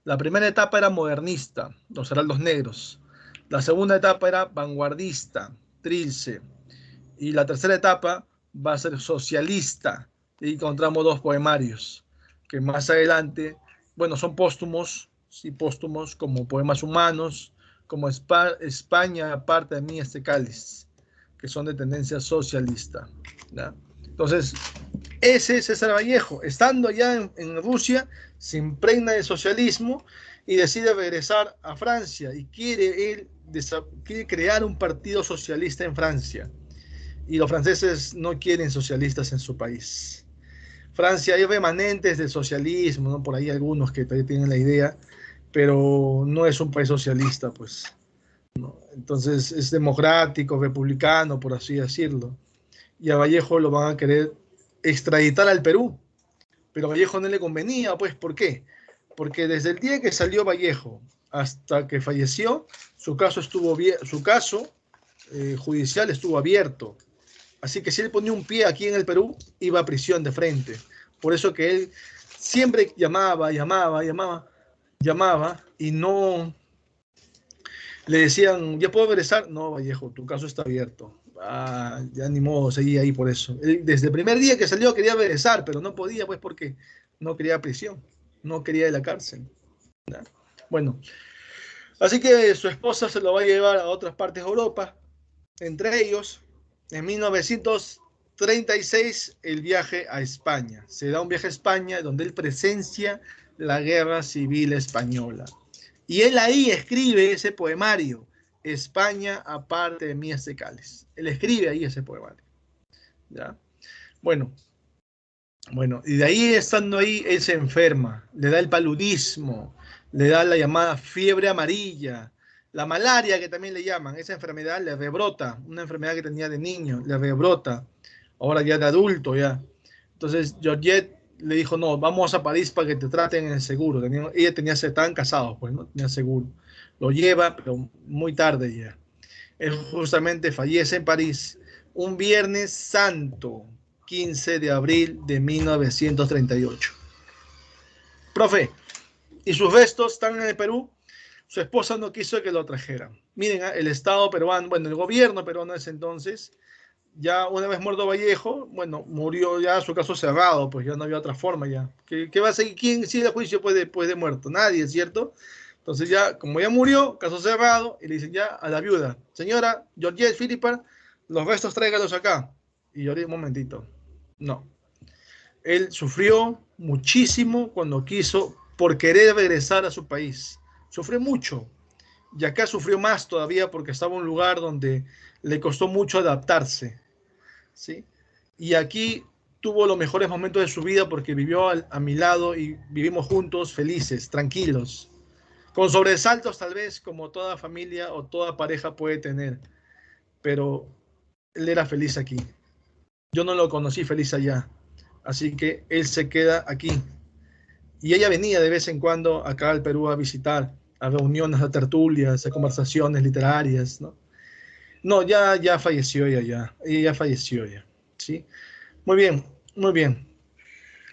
La primera etapa era modernista, los heraldos negros. La segunda etapa era vanguardista, Trilce. Y la tercera etapa va a ser socialista. Y encontramos 2 poemarios que más adelante, bueno, son póstumos, sí, póstumos, como Poemas Humanos, como España, aparte de mí este cáliz, que son de tendencia socialista, ¿ya? Entonces, ese es César Vallejo, estando allá en Rusia, se impregna de socialismo y decide regresar a Francia, y quiere crear un partido socialista en Francia. Y los franceses no quieren socialistas en su país. Francia, hay remanentes del socialismo, ¿no?, por ahí algunos que todavía tienen la idea, pero no es un país socialista, pues. ¿No? Entonces es democrático, republicano, por así decirlo. Y a Vallejo lo van a querer extraditar al Perú, pero a Vallejo no le convenía, pues, ¿por qué? Porque desde el día que salió Vallejo hasta que falleció, su caso judicial estuvo abierto. Así que si él ponía un pie aquí en el Perú, iba a prisión de frente. Por eso que él siempre llamaba y no le decían, ¿ya puedo regresar? No, Vallejo, tu caso está abierto. Ya ni modo, seguía ahí por eso. Él, desde el primer día que salió quería regresar, pero no podía, pues porque no quería prisión, no quería ir a la cárcel. ¿Ya? Bueno, así que su esposa se lo va a llevar a otras partes de Europa, entre ellos, en 1936, el viaje a España. Se da un viaje a España donde él presencia la guerra civil española. Y él ahí escribe ese poemario, España aparte de mí este cáliz. Él escribe ahí ese poemario. ¿Ya? Bueno, y de ahí, estando ahí, él se enferma, le da el paludismo, le da la llamada fiebre amarilla, la malaria que también le llaman, esa enfermedad le rebrota, una enfermedad que tenía de niño, le rebrota, ahora ya de adulto ya. Entonces Georgette le dijo, no, vamos a París para que te traten en el seguro. Estaban casados, pues, no tenía seguro. Lo lleva, pero muy tarde ya. Él justamente fallece en París un Viernes Santo, 15 de abril de 1938. Profe, y sus restos están en el Perú. Su esposa no quiso que lo trajeran. Miren, el Estado peruano, bueno, el gobierno peruano en ese entonces, ya una vez muerto Vallejo, bueno, murió ya su caso cerrado, pues ya no había otra forma ya. ¿Qué va a seguir? ¿Quién sigue el juicio después de muerto? Nadie, ¿cierto? Entonces ya, como ya murió, caso cerrado, y le dicen ya a la viuda, señora Georgette Philippa, los restos tráigalos acá. Y yo digo, un momentito, no. Él sufrió muchísimo cuando quiso por querer regresar a su país. Sufrió mucho. Y acá sufrió más todavía porque estaba en un lugar donde le costó mucho adaptarse. ¿Sí? Y aquí tuvo los mejores momentos de su vida porque vivió a mi lado y vivimos juntos felices, tranquilos, con sobresaltos tal vez como toda familia o toda pareja puede tener, pero él era feliz aquí. Yo no lo conocí feliz allá, así que él se queda aquí. Y ella venía de vez en cuando acá al Perú a visitar, a reuniones, a tertulias, a conversaciones literarias, ¿no? No, ya falleció ella ya falleció ya, ¿sí? Muy bien, muy bien.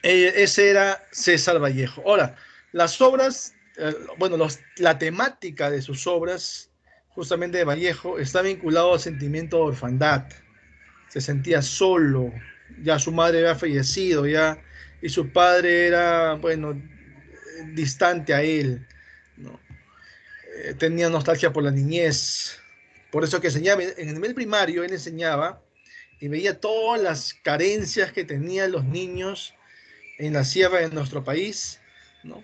Ese era César Vallejo. Ahora, las obras, bueno, la temática de sus obras, justamente de Vallejo, está vinculado al sentimiento de orfandad. Se sentía solo, ya su madre había fallecido, ya, y su padre era, bueno, distante a él, ¿no? Tenía nostalgia por la niñez. Por eso que enseñaba, en el nivel primario, él enseñaba y veía todas las carencias que tenían los niños en la sierra de nuestro país, ¿no?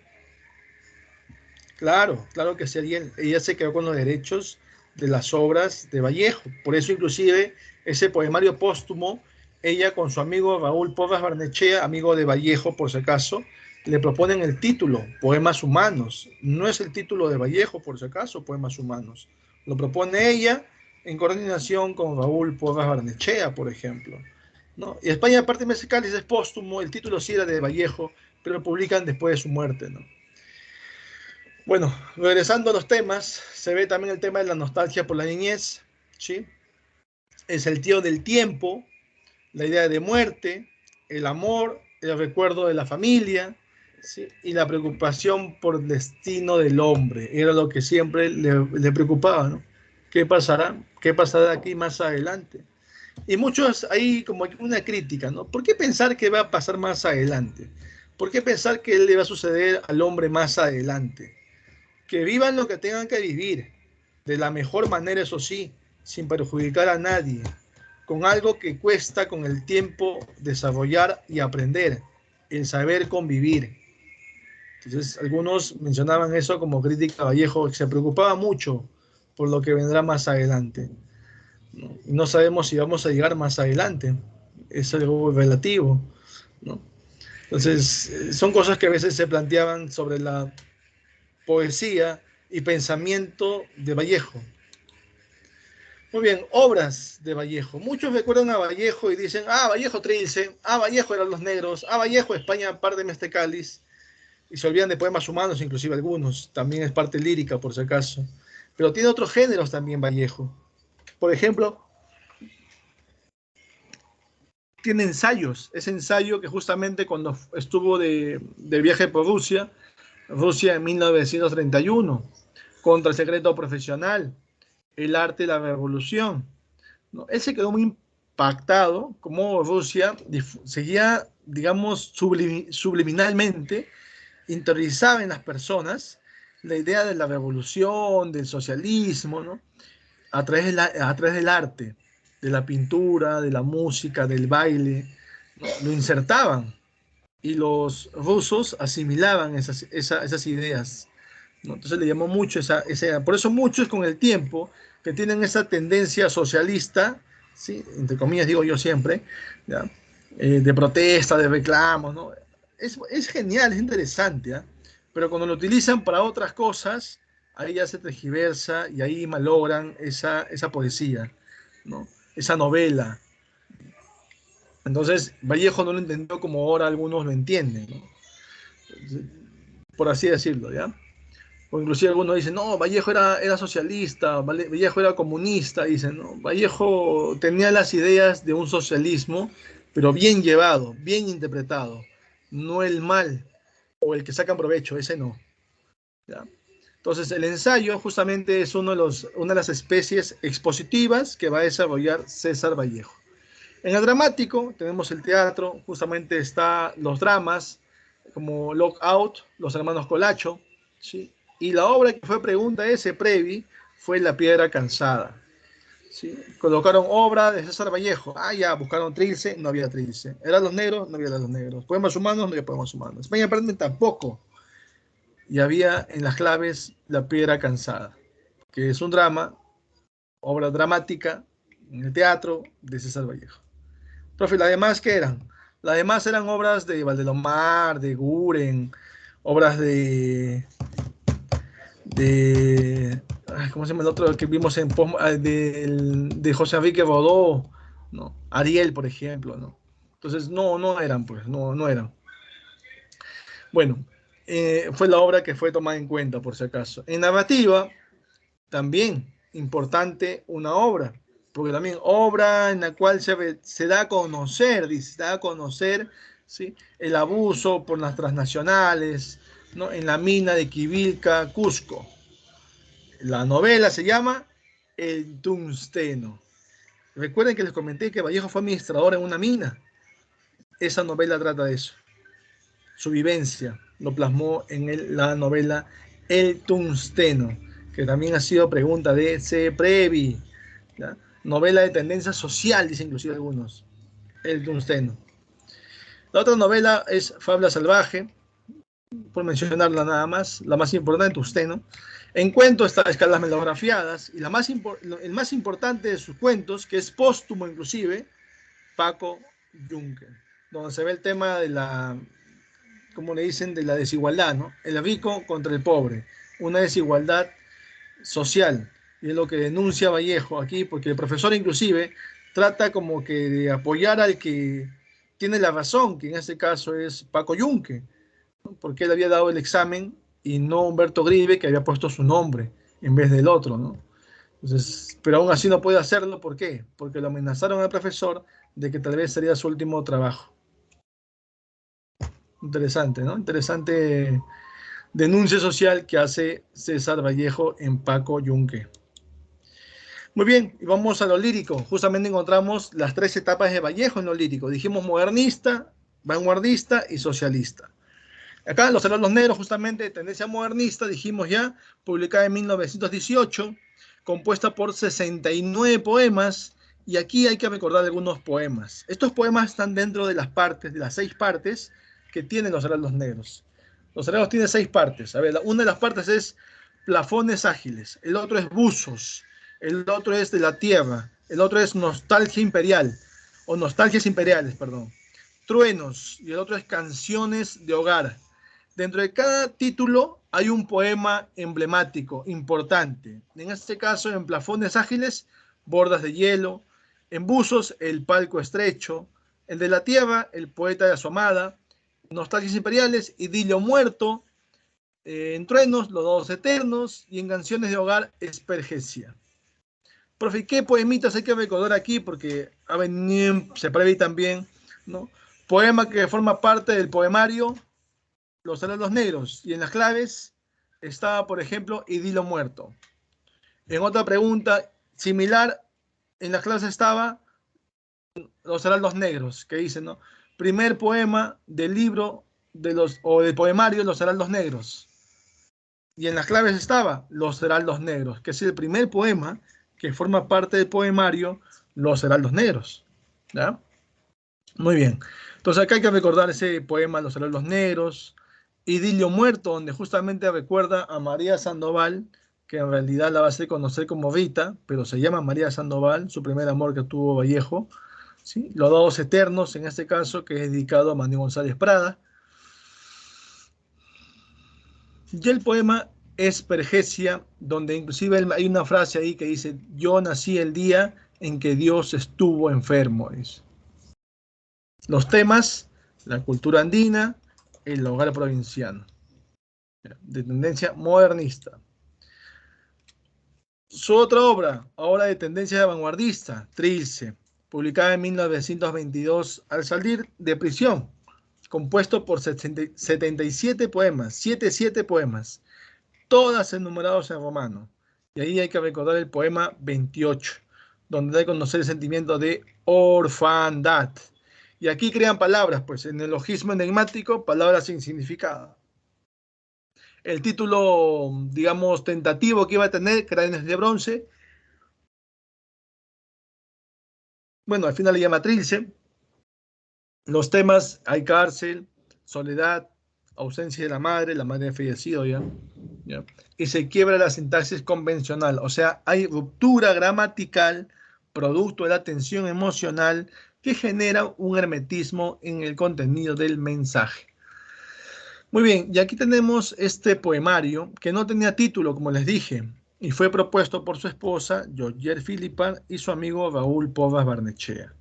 Claro que sí, ella se quedó con los derechos de las obras de Vallejo. Por eso, inclusive, ese poemario póstumo, ella con su amigo Raúl Porras Barnechea, amigo de Vallejo, por si acaso, le proponen el título, Poemas Humanos. No es el título de Vallejo, por si acaso, Poemas Humanos. Lo propone ella en coordinación con Raúl Porras Barnechea, por ejemplo, ¿no? Y España, aparte de ese cáliz, es póstumo, el título sí era de Vallejo, pero lo publican después de su muerte, ¿no? Bueno, regresando a los temas, se ve también el tema de la nostalgia por la niñez, ¿sí? Es el tío del tiempo, la idea de muerte, el amor, el recuerdo de la familia, ¿sí? Y la preocupación por el destino del hombre. Era lo que siempre le preocupaba, ¿no? ¿Qué pasará? ¿Qué pasará aquí más adelante? Y muchos ahí como una crítica, ¿no? ¿Por qué pensar que va a pasar más adelante? ¿Por qué pensar que le va a suceder al hombre más adelante? Que vivan lo que tengan que vivir, de la mejor manera, eso sí, sin perjudicar a nadie, con algo que cuesta con el tiempo desarrollar y aprender, el saber convivir. Entonces, algunos mencionaban eso como crítica a Vallejo, que se preocupaba mucho por lo que vendrá más adelante. No sabemos si vamos a llegar más adelante, es algo relativo, ¿no? Entonces, son cosas que a veces se planteaban sobre la poesía y pensamiento de Vallejo. Muy bien, obras de Vallejo. Muchos recuerdan a Vallejo y dicen, ah, Vallejo Trilce, ah, Vallejo eran los negros, ah, Vallejo España, par de este cáliz, y se olvidan de poemas humanos, inclusive algunos. También es parte lírica, por si acaso. Pero tiene otros géneros también Vallejo. Por ejemplo, tiene ensayos. Ese ensayo que justamente cuando estuvo de viaje por Rusia en 1931, contra el secreto profesional, el arte y la revolución, ¿no? Él se quedó muy impactado como Rusia seguía, digamos, subliminalmente, interiorizaba en las personas la idea de la revolución, del socialismo, ¿no? A través del arte, de la pintura, de la música, del baile, ¿no? Lo insertaban y los rusos asimilaban esas ideas, ¿no? Entonces le llamó mucho por eso muchos con el tiempo que tienen esa tendencia socialista, ¿sí? Entre comillas digo yo siempre, ¿ya? De protesta, de reclamos, ¿no? Es genial, es interesante, ¿ya? Pero cuando lo utilizan para otras cosas, ahí ya se tergiversa y ahí malogran esa poesía, ¿no? Esa novela. Entonces, Vallejo no lo entendió como ahora algunos lo entienden, ¿no? Por así decirlo, ¿ya? O inclusive algunos dicen, no, Vallejo era socialista, Vallejo era comunista, dicen, ¿no? Vallejo tenía las ideas de un socialismo, pero bien llevado, bien interpretado, no el mal o el que sacan provecho, ese no, ¿ya? Entonces, el ensayo justamente es una de las especies expositivas que va a desarrollar César Vallejo. En el dramático tenemos el teatro, justamente está los dramas, como Lockout, Los Hermanos Colacho, ¿sí? Y la obra que fue pregunta ese Previ fue La Piedra Cansada, ¿sí? Colocaron obra de César Vallejo. Ah, ya, buscaron Trilce, no había Trilce. ¿Eran los negros? No había los negros. ¿Poemas humanos? No había poemas humanos. España Perenne tampoco. Y había en las claves La Piedra Cansada, que es un drama, obra dramática en el teatro de César Vallejo. Profe, ¿las demás qué eran? Las demás eran obras de Valdelomar, de Guren, obras ¿cómo se llama el otro que vimos de José Enrique Rodó, ¿no? Ariel, por ejemplo, ¿no? Entonces, no eran, pues, no eran. Bueno, fue la obra que fue tomada en cuenta, por si acaso. En narrativa, también importante una obra, porque también obra en la cual se da a conocer, se da a conocer, ¿sí? El abuso por las transnacionales, ¿no? En la mina de Quivilca, Cusco. La novela se llama El Tungsteno. Recuerden que les comenté que Vallejo fue administrador en una mina. Esa novela trata de eso. Su vivencia lo plasmó en la novela El Tungsteno, que también ha sido pregunta de C. Previ, ¿ya? Novela de tendencia social, dicen inclusive algunos. El Tungsteno. La otra novela es Fabla Salvaje, por mencionarla nada más, la más importante, Tungsteno. En cuento está Escalas Melografiadas, y el más importante de sus cuentos, que es póstumo inclusive, Paco Yunque, donde se ve el tema de la, como le dicen, de la desigualdad, ¿no? El rico contra el pobre, una desigualdad social, y es lo que denuncia Vallejo aquí, porque el profesor inclusive trata como que de apoyar al que tiene la razón, que en este caso es Paco Yunque, ¿no? Porque él había dado el examen y no Humberto Grive, que había puesto su nombre en vez del otro, ¿no? Entonces, pero aún así no puede hacerlo, ¿por qué? Porque lo amenazaron al profesor de que tal vez sería su último trabajo. Interesante, ¿no? Interesante denuncia social que hace César Vallejo en Paco Yunque. Muy bien, y vamos a lo lírico. Justamente encontramos las tres etapas de Vallejo en lo lírico. Dijimos modernista, vanguardista y socialista. Acá Los Hermanos Negros, justamente de tendencia modernista, dijimos ya, publicada en 1918, compuesta por 69 poemas, y aquí hay que recordar algunos poemas. Estos poemas están dentro de las partes, de las 6 partes que tienen Los Hermanos Negros. Los Hermanos tiene 6 partes. A ver, una de las partes es Plafones Ágiles, el otro es Buzos, el otro es De la Tierra, el otro es Nostalgia Imperial, o Nostalgias Imperiales, perdón. Truenos, y el otro es Canciones de Hogar. Dentro de cada título hay un poema emblemático, importante. En este caso, en Plafones Ágiles, Bordas de Hielo, en Buzos, El Palco Estrecho, el de la Tierra, El Poeta de Asomada, Nostalgias Imperiales, Idilio Muerto, en Truenos, Los Dos Eternos, y en Canciones de Hogar, Espergesia. Profe, ¿qué poemitas hay que recordar aquí? Porque se prevé también, ¿no? Poema que forma parte del poemario Los Heraldos Negros, y en las claves estaba, por ejemplo, Idilio Muerto. En otra pregunta similar, en las clases estaba Los Heraldos Negros, que dice, ¿no? Primer poema del libro o del poemario Los Heraldos Negros. Y en las claves estaba Los Heraldos Negros, que es el primer poema que forma parte del poemario Los Heraldos Negros. ¿Ya? Muy bien. Entonces acá hay que recordar ese poema Los Heraldos Negros, Idilio Muerto, donde justamente recuerda a María Sandoval, que en realidad la va a hacer conocer como Rita, pero se llama María Sandoval, su primer amor que tuvo Vallejo. ¿Sí? Los Dos Eternos, en este caso, que es dedicado a Manuel González Prada. Y el poema Espergesia, donde inclusive hay una frase ahí que dice, yo nací el día en que Dios estuvo enfermo. Los temas, la cultura andina, el hogar provinciano, de tendencia modernista. Su otra obra, ahora de tendencia vanguardista, Trilce, publicada en 1922 al salir de prisión, compuesto por 77 poemas, 77 poemas, todas enumerados en romano. Y ahí hay que recordar el poema 28, donde da a conocer el sentimiento de orfandad. Y aquí crean palabras, pues, en el logismo enigmático, palabras sin significado. El título, digamos, tentativo que iba a tener, Cráneos de Bronce, bueno, al final le llama Trilce. Los temas, hay cárcel, soledad, ausencia de la madre ha fallecido ya. Y se quiebra la sintaxis convencional, o sea, hay ruptura gramatical producto de la tensión emocional que genera un hermetismo en el contenido del mensaje. Muy bien, y aquí tenemos este poemario que no tenía título, como les dije, y fue propuesto por su esposa, Georgette Philippan, y su amigo Raúl Porras Barnechea.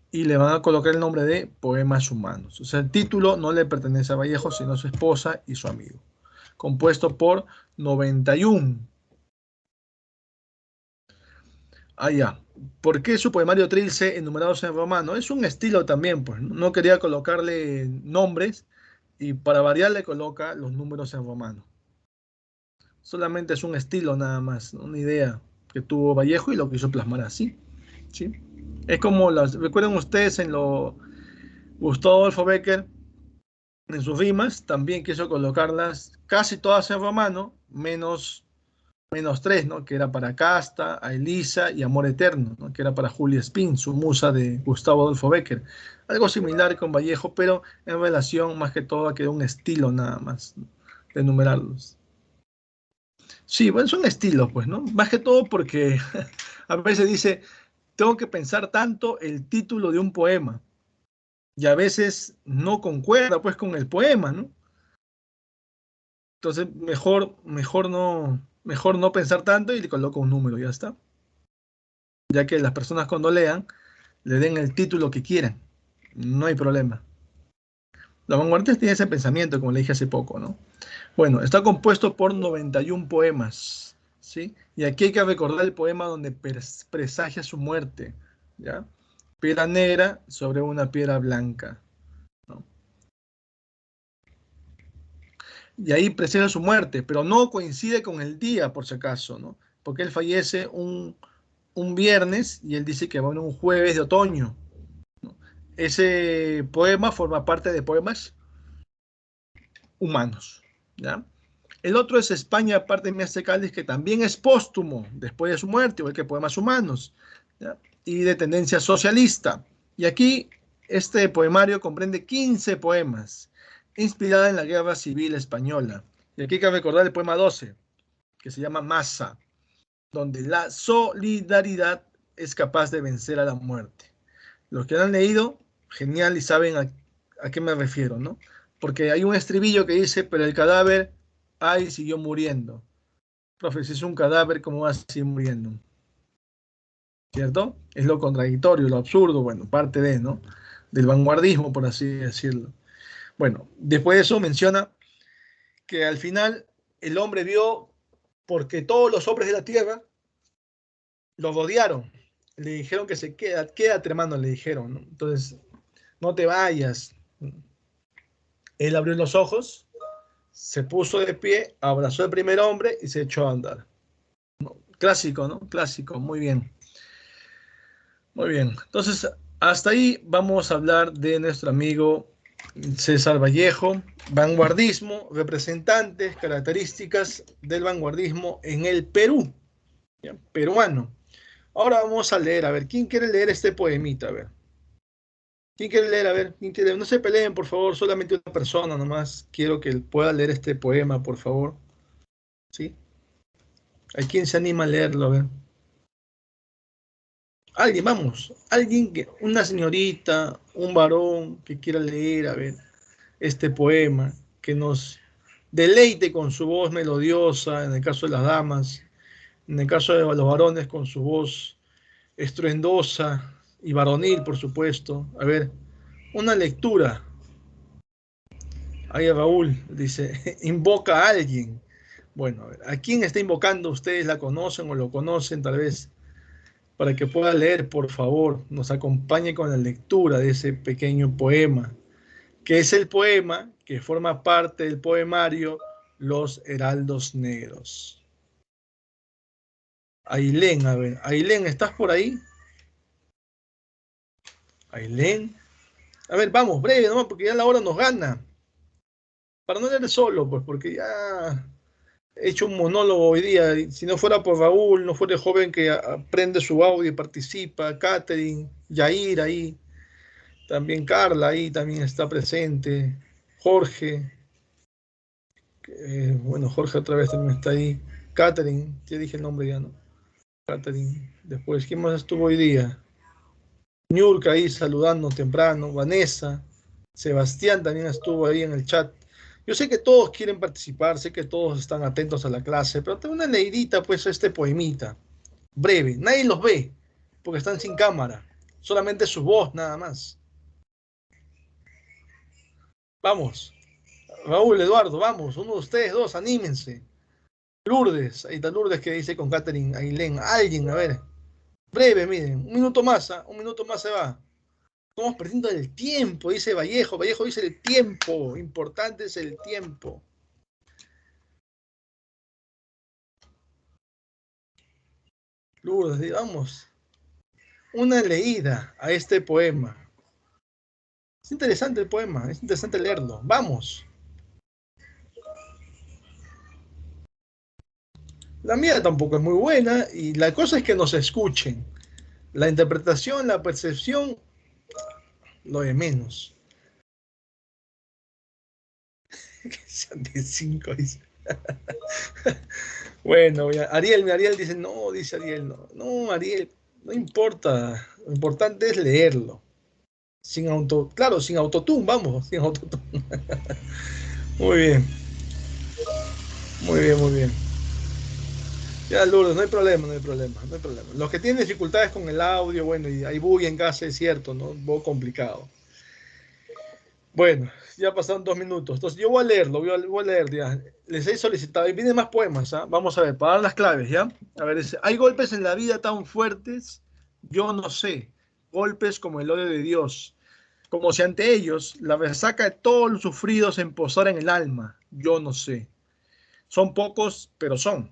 Y le van a colocar el nombre de Poemas Humanos. O sea, el título no le pertenece a Vallejo, sino a su esposa y su amigo. Compuesto por 91. Ah, ya. ¿Por qué su poemario Trilce enumerados en romano? Es un estilo también, pues. No quería colocarle nombres y para variar le coloca los números en romano. Solamente es un estilo nada más, una idea que tuvo Vallejo y lo quiso plasmar así. ¿Sí? Es como recuerden ustedes en lo Gustavo Adolfo Bécquer, en sus rimas, también quiso colocarlas casi todas en romano, menos tres, ¿no? Que era para Casta, a Elisa y Amor Eterno, ¿no? Que era para Julia Spin, su musa de Gustavo Adolfo Bécquer. Algo similar con Vallejo, pero en relación más que todo a que era un estilo nada más, ¿no? De enumerarlos. Sí, bueno, es un estilo, pues, ¿no? Más que todo porque a veces dice, tengo que pensar tanto el título de un poema y a veces no concuerda, pues, con el poema, ¿no? Entonces, mejor no pensar tanto y le coloco un número, ya está. Ya que las personas cuando lean, le den el título que quieran. No hay problema. Los vanguardistas tienen ese pensamiento, como le dije hace poco, ¿no? Bueno, está compuesto por 91 poemas, ¿sí? Y aquí hay que recordar el poema donde presagia su muerte, ¿ya? Piedra negra sobre una piedra blanca, ¿no? Y ahí presagia su muerte, pero no coincide con el día, por si acaso, ¿no? Porque él fallece un viernes y él dice que va a un jueves de otoño, ¿no? Ese poema forma parte de Poemas Humanos, ¿ya? El otro es España, aparte de Mías Cáliz, que también es póstumo después de su muerte, igual que Poemas Humanos, ¿ya? Y de tendencia socialista. Y aquí este poemario comprende 15 poemas, inspirada en la Guerra Civil Española. Y aquí hay que recordar el poema 12, que se llama Masa, donde la solidaridad es capaz de vencer a la muerte. Los que lo han leído, genial y saben a qué me refiero, ¿no? Porque hay un estribillo que dice, pero el cadáver, ay, siguió muriendo. Profe, si es un cadáver, ¿cómo va a seguir muriendo? ¿Cierto? Es lo contradictorio, lo absurdo, bueno, parte de, ¿no? Del vanguardismo, por así decirlo. Bueno, después de eso menciona que al final el hombre vio, porque todos los hombres de la tierra lo rodearon, le dijeron que se quédate hermano, le dijeron, ¿no? Entonces, no te vayas. Él abrió los ojos, se puso de pie, abrazó al primer hombre y se echó a andar. Clásico, ¿no? Clásico, muy bien. Muy bien. Entonces, hasta ahí vamos a hablar de nuestro amigo César Vallejo. Vanguardismo, representantes, características del vanguardismo en el Perú, ¿ya? Peruano. Ahora vamos a leer, a ver, ¿quién quiere leer este poemita? A ver. ¿Quién quiere leer? A ver, ¿quién quiere? No se peleen, por favor, solamente una persona nomás. Quiero que pueda leer este poema, por favor. ¿Sí? ¿A quién se anima a leerlo? A ver. Alguien, vamos. Alguien, una señorita, un varón que quiera leer, a ver, este poema, que nos deleite con su voz melodiosa, en el caso de las damas, en el caso de los varones, con su voz estruendosa y varonil, por supuesto. A ver, una lectura. Ahí Raúl dice, invoca a alguien. Bueno, a ver, ¿a quién está invocando? ¿Ustedes la conocen o lo conocen? Tal vez para que pueda leer, por favor, nos acompañe con la lectura de ese pequeño poema, que es el poema que forma parte del poemario Los Heraldos Negros. Ailén, a ver, Ailén, ¿estás por ahí? Ailén. A ver, vamos, breve nomás, porque ya la hora nos gana. Para no leer solo, pues, porque ya he hecho un monólogo hoy día. Si no fuera por Raúl, no fuera el joven que aprende su audio y participa, Catherine, Yair ahí, también Carla ahí también está presente, Jorge, bueno, Jorge otra vez también está ahí, Catherine, ya dije el nombre ya, ¿no? Catherine, después, ¿quién más estuvo hoy día? Niurka ahí saludando temprano, Vanessa, Sebastián también estuvo ahí en el chat. Yo sé que todos quieren participar, sé que todos están atentos a la clase, pero tengo una leidita, pues, este poemita, breve. Nadie los ve, porque están sin cámara, solamente su voz nada más. Vamos, Raúl, Eduardo, vamos, uno de ustedes dos, anímense. Lourdes, ahí está Lourdes que dice con Catherine Ailén, alguien, a ver, breve, miren, un minuto más, un minuto más se va. Estamos perdiendo el tiempo, dice Vallejo. Vallejo dice el tiempo. Importante es el tiempo. Lourdes, vamos. Una leída a este poema. Es interesante el poema, es interesante leerlo. Vamos. La mía tampoco es muy buena y la cosa es que nos escuchen. La interpretación, la percepción, lo de menos. Que sean de 5, dice. Bueno, Ariel dice, no, dice Ariel, no, Ariel, no importa, lo importante es leerlo. Sin autotune, vamos, sin autotune. Muy bien, muy bien, muy bien. Ya, Lourdes, no hay problema. Los que tienen dificultades con el audio, bueno, y hay bug en casa, es cierto, ¿no? Un poco complicado. Bueno, ya pasaron 2 minutos. Entonces yo voy a leerlo, voy a leer ya. Les he solicitado, y vienen más poemas, ¿ah? Vamos a ver, para dar las claves, ¿ya? A ver, hay golpes en la vida tan fuertes, yo no sé, golpes como el odio de Dios, como si ante ellos la resaca de todos los sufridos se posara en el alma, yo no sé. Son pocos, pero son.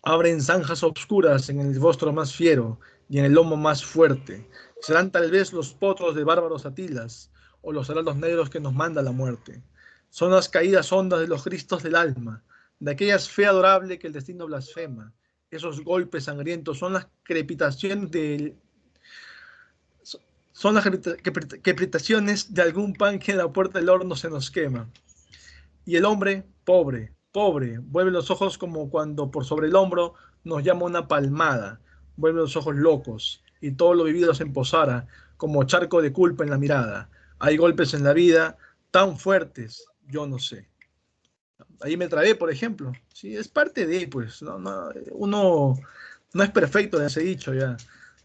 Abren zanjas obscuras en el rostro más fiero y en el lomo más fuerte. Serán tal vez los potros de bárbaros Atilas o los heraldos negros que nos manda la muerte. Son las caídas hondas de los cristos del alma, de aquella fe adorable que el destino blasfema. Esos golpes sangrientos son las crepitaciones crepitaciones de algún pan que en la puerta del horno se nos quema. Y el hombre, pobre, vuelve los ojos como cuando por sobre el hombro nos llama una palmada, vuelve los ojos locos, y todo lo vivido se emposara, como charco de culpa en la mirada. Hay golpes en la vida tan fuertes, yo no sé. Ahí me trabé, por ejemplo. Sí, es parte de, pues, uno no es perfecto, ya se ha dicho ya.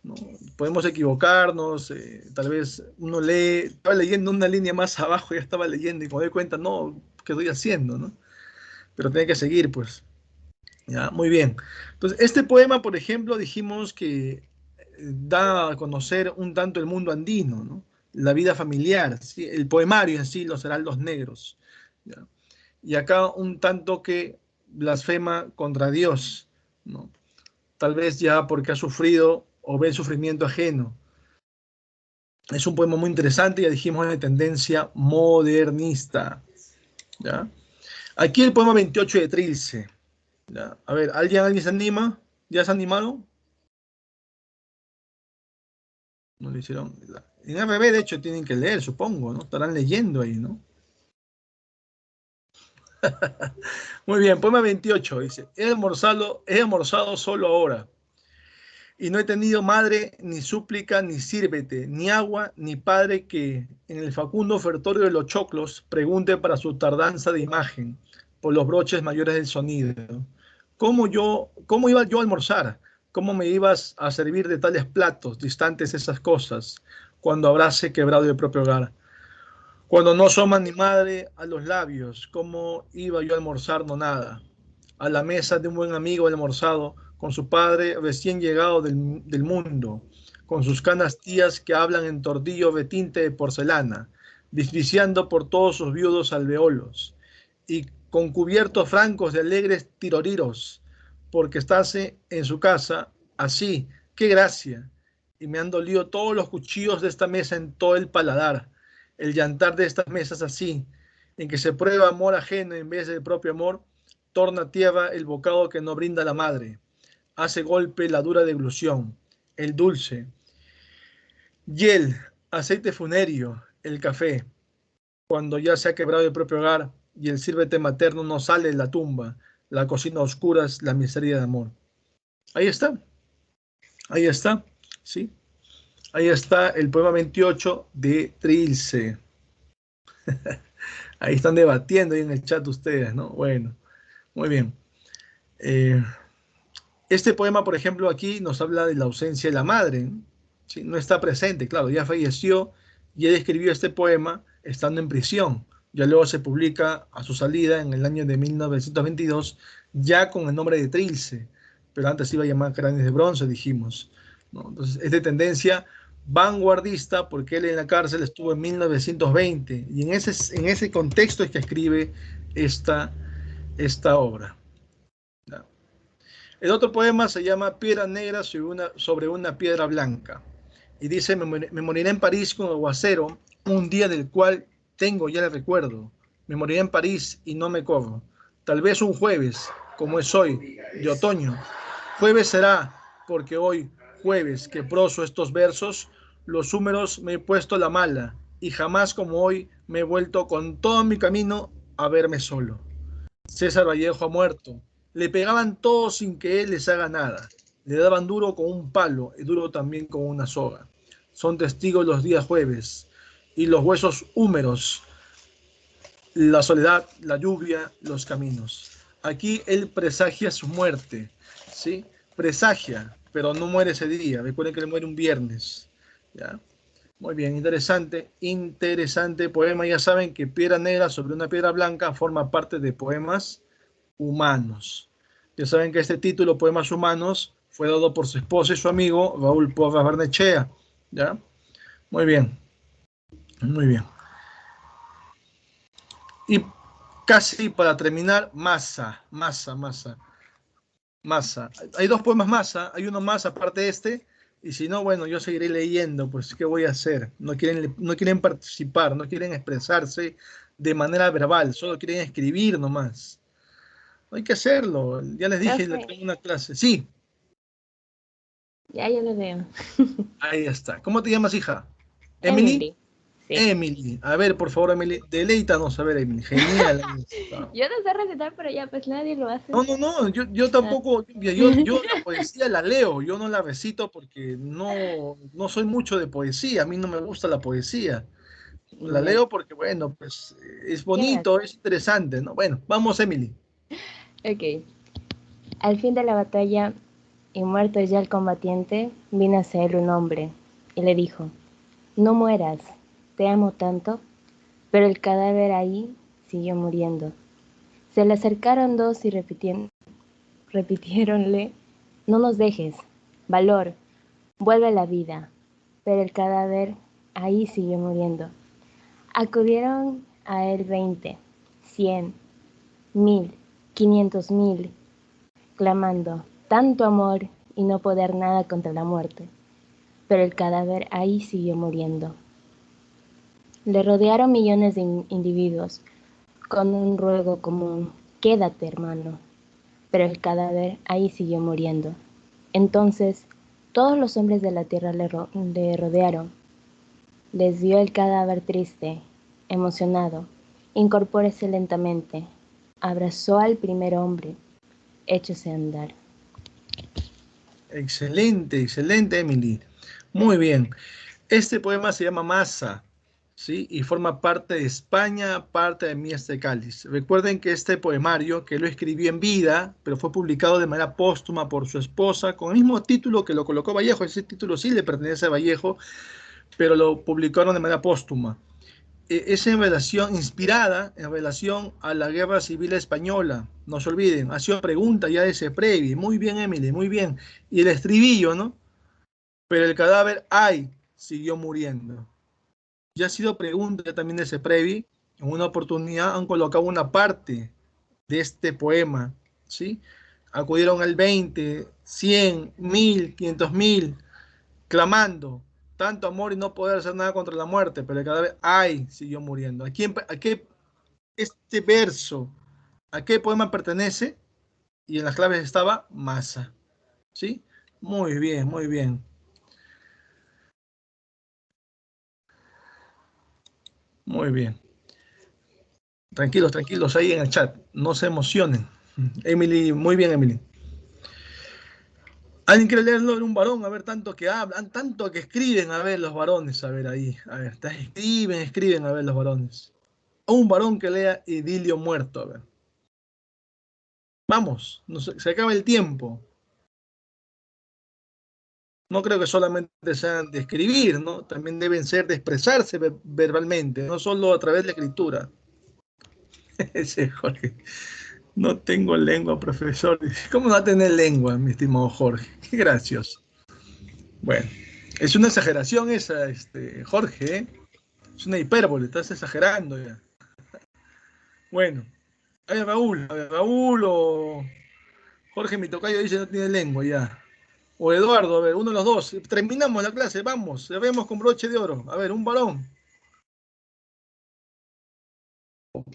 ¿No? Podemos equivocarnos, tal vez uno lee, estaba leyendo una línea más abajo, ya estaba leyendo y cuando doy cuenta, no, ¿qué estoy haciendo? ¿No? Pero tiene que seguir, pues. Ya, muy bien. Entonces, este poema, por ejemplo, dijimos que da a conocer un tanto el mundo andino, ¿no? La vida familiar, ¿sí? El poemario en sí, los heraldos negros. ¿Ya? Y acá un tanto que blasfema contra Dios, ¿no? Tal vez ya porque ha sufrido o ve el sufrimiento ajeno. Es un poema muy interesante, ya dijimos, de tendencia modernista. ¿Ya? Aquí el poema 28 de Trilce. ¿Ya? A ver, ¿alguien se anima? ¿Ya se animaron? No lo hicieron. En RB, de hecho, tienen que leer, supongo, ¿no? Estarán leyendo ahí, ¿no? Muy bien, poema 28 dice: he almorzado solo ahora, y no he tenido madre, ni súplica, ni sírvete, ni agua, ni padre que en el facundo ofertorio de los choclos pregunte para su tardanza de imagen, por los broches mayores del sonido. ¿Cómo iba yo a almorzar? ¿Cómo me ibas a servir de tales platos, distantes esas cosas, cuando habrase quebrado el propio hogar? Cuando no asoma ni madre a los labios, ¿cómo iba yo a almorzar? No nada. A la mesa de un buen amigo almorzado, con su padre recién llegado del mundo, con sus canas tías que hablan en tordillo de tinte de porcelana, viciando por todos sus viudos alveolos, y con cubiertos francos de alegres tiroriros, porque estase en su casa, así, qué gracia, y me han dolido todos los cuchillos de esta mesa en todo el paladar, el llantar de estas mesas así, en que se prueba amor ajeno en vez del propio amor, torna tierra el bocado que no brinda la madre, hace golpe la dura deglución, el dulce, y el aceite funerio, el café, cuando ya se ha quebrado el propio hogar y el sírvete materno no sale de la tumba, la cocina a oscuras, la miseria de amor. Ahí está, ¿sí? Ahí está el poema 28 de Trilce. Ahí están debatiendo ahí en el chat ustedes, ¿no? Bueno, muy bien. Este poema, por ejemplo, aquí nos habla de la ausencia de la madre, ¿no? Sí, no está presente, claro, ya falleció y él escribió este poema estando en prisión. Ya luego se publica a su salida en el año de 1922, ya con el nombre de Trilce, pero antes iba a llamar Cráneos de Bronce, dijimos, ¿no? Entonces, es de tendencia vanguardista porque él en la cárcel estuvo en 1920 y en ese contexto es que escribe esta obra. ¿No? El otro poema se llama Piedra Negra sobre una piedra blanca. Y dice, me moriré en París con aguacero, un día del cual tengo ya el recuerdo. Me moriré en París y no me corro. Tal vez un jueves, como es hoy, de otoño. Jueves será, porque hoy, jueves, que proso estos versos, los húmeros me he puesto la mala, y jamás como hoy me he vuelto con todo mi camino a verme solo. César Vallejo ha muerto. Le pegaban todos sin que él les haga nada. Le daban duro con un palo y duro también con una soga. Son testigos los días jueves y los huesos húmeros, la soledad, la lluvia, los caminos. Aquí él presagia su muerte, ¿sí? Presagia, pero no muere ese día. Recuerden que él muere un viernes, ¿ya? Muy bien, interesante poema. Ya saben que Piedra Negra sobre una piedra blanca forma parte de poemas humanos. Ya saben que este título, Poemas Humanos, fue dado por su esposa y su amigo Raúl Porras Barnechea. ¿Ya? Muy bien, muy bien. Y casi para terminar, Massa. Hay dos poemas Massa, hay uno más aparte de este, y si no, bueno, yo seguiré leyendo, pues, ¿qué voy a hacer? No quieren participar, no quieren expresarse de manera verbal, solo quieren escribir nomás. No hay que hacerlo, ya les dije, Profe, tengo una clase. Sí, ya yo lo leo. ahí está. ¿Cómo te llamas, hija? ¿Emily? Emily. Sí. Emily. A ver, por favor, Emily, deleítanos, a ver, Emily. Genial. Yo no sé recitar, pero ya pues nadie lo hace. No, yo tampoco, yo la poesía la leo, yo no la recito porque no soy mucho de poesía, a mí no me gusta la poesía. La leo porque, bueno, pues es bonito, es interesante, ¿no? Bueno, vamos, Emily. Ok. Al fin de la batalla, y muerto ya el combatiente, vino hacia él un hombre, y le dijo, no mueras, te amo tanto. Pero el cadáver ahí siguió muriendo. Se le acercaron dos y repitiéronle, no nos dejes, valor, vuelve a la vida. Pero el cadáver ahí siguió muriendo. Acudieron a él 20, 100, 1000, 500,000, clamando, tanto amor y no poder nada contra la muerte. Pero el cadáver ahí siguió muriendo. Le rodearon millones de individuos con un ruego común, quédate, hermano. Pero el cadáver ahí siguió muriendo. Entonces todos los hombres de la tierra le rodearon. Les vio el cadáver triste, emocionado. Incorpórese lentamente. Abrazó al primer hombre. Échose a andar. Excelente, excelente, Emily. Muy bien. Este poema se llama Masa, ¿sí? Y forma parte de España, parte de Mies de Cáliz. Recuerden que este poemario, que lo escribió en vida, pero fue publicado de manera póstuma por su esposa, con el mismo título que lo colocó Vallejo. Ese título sí le pertenece a Vallejo, pero lo publicaron de manera póstuma. Es en relación, inspirada en relación a la Guerra Civil Española. No se olviden, ha sido pregunta ya de ese previo. Muy bien, Emily, muy bien. Y el estribillo, ¿no? Pero el cadáver, ay, siguió muriendo. Ya ha sido pregunta también de ese previ. En una oportunidad han colocado una parte de este poema, ¿sí? Acudieron al 20, 100, 1000, 500,000, clamando, tanto amor y no poder hacer nada contra la muerte, pero el cadáver, ay, siguió muriendo. ¿A qué este verso, a qué poema pertenece? Y en las claves estaba masa, ¿sí? Muy bien, muy bien. Muy bien. Tranquilos, tranquilos ahí en el chat. No se emocionen. Emily, muy bien, Emily. ¿Alguien quiere leerlo? Un varón, a ver, tanto que hablan, tanto que escriben, a ver, los varones, a ver ahí. A ver, escriben, escriben, a ver, los varones. Un varón que lea Idilio muerto, a ver. Vamos, se acaba el tiempo. No creo que solamente sean de escribir, ¿no? También deben ser de expresarse verbalmente, no solo a través de la escritura. Ese Jorge. No tengo lengua, profesor. ¿Cómo no va a tener lengua, mi estimado Jorge? Qué gracioso. Bueno, es una exageración esa, Jorge, ¿eh? Es una hipérbole, estás exagerando ya. Bueno, a ver, Raúl o Jorge, mi tocayo dice no tiene lengua ya. O Eduardo, a ver, uno de los dos. Terminamos la clase, vamos, ya vemos con broche de oro. A ver, un varón.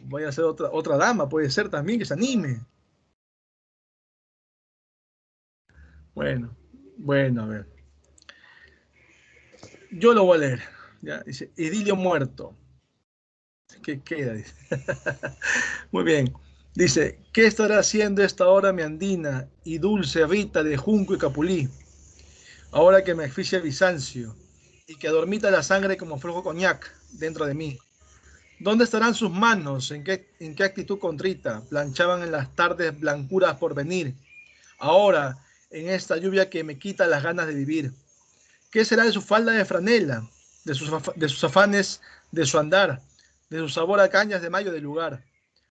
Vaya a ser otra dama, puede ser también que se anime. Bueno, bueno, a ver. Yo lo voy a leer. Ya, dice, Idilio muerto. ¿Qué queda? Dice. Muy bien. Dice, ¿qué estará haciendo esta hora mi andina y dulce Rita de junco y capulí? Ahora que me asfixia Bizancio y que adormita la sangre como flojo coñac dentro de mí. ¿Dónde estarán sus manos? ¿En qué actitud contrita? Planchaban en las tardes blancuras por venir. Ahora, en esta lluvia que me quita las ganas de vivir. ¿Qué será de su falda de franela? De sus afanes, de su andar, de su sabor a cañas de mayo del lugar.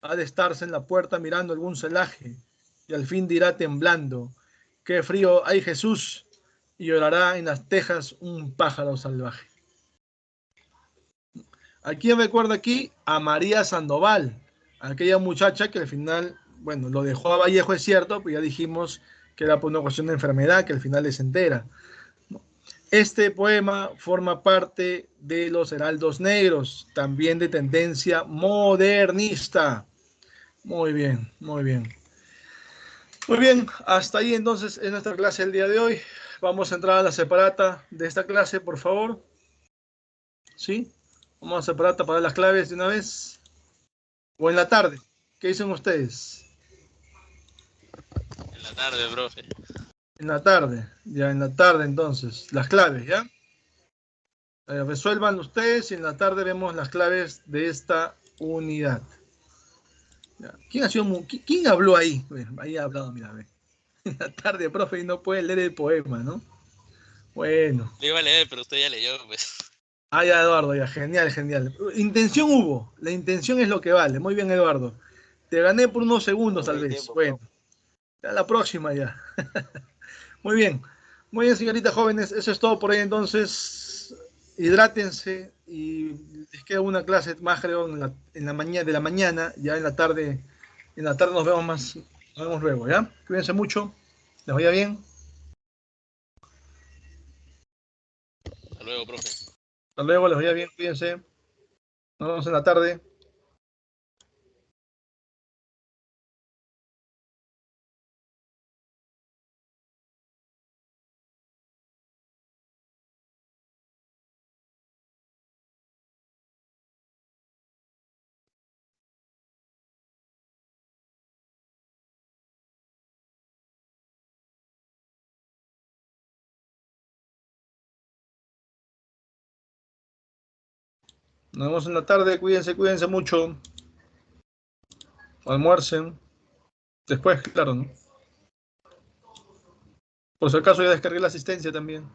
Ha de estarse en la puerta mirando algún celaje y al fin dirá temblando, qué frío hay Jesús, y llorará en las tejas un pájaro salvaje. ¿A quién recuerda aquí? A María Sandoval, aquella muchacha que al final, bueno, lo dejó a Vallejo, es cierto, pero ya dijimos que era por una cuestión de enfermedad, que al final les entera. Este poema forma parte de los Heraldos Negros, también de tendencia modernista. Muy bien, muy bien. Muy bien, hasta ahí entonces es nuestra clase del día de hoy. Vamos a entrar a la separata de esta clase, por favor. ¿Sí? Vamos a separata para las claves de una vez. O en la tarde. ¿Qué dicen ustedes? En la tarde, profe. En la tarde. Ya en la tarde entonces. Las claves, ¿ya? Resuelvan ustedes y en la tarde vemos las claves de esta unidad. Ya. ¿Quién ha sido quién habló ahí? Bueno, ahí ha hablado, mira, ve. En la tarde, profe, y no puede leer el poema, ¿no? Bueno. Lo iba a leer, pero usted ya leyó, pues. Ah, ya, Eduardo, ya, genial, genial. Intención hubo, la intención es lo que vale. Muy bien, Eduardo. Te gané por unos segundos, tal vez. Bueno, ya la próxima ya. Muy bien. Muy bien, señoritas jóvenes. Eso es todo por ahí, entonces. Hidrátense y les queda una clase más, creo, en la mañana, de la mañana. Ya en la tarde nos vemos más. Nos vemos luego, ¿ya? Cuídense mucho. Les vaya bien. Hasta luego, profe. Hasta luego, les vaya bien. Cuídense. Nos vemos en la tarde. Nos vemos en la tarde. Cuídense, cuídense mucho. Almuercen. Después, claro, ¿no? Por si acaso ya descargué la asistencia también.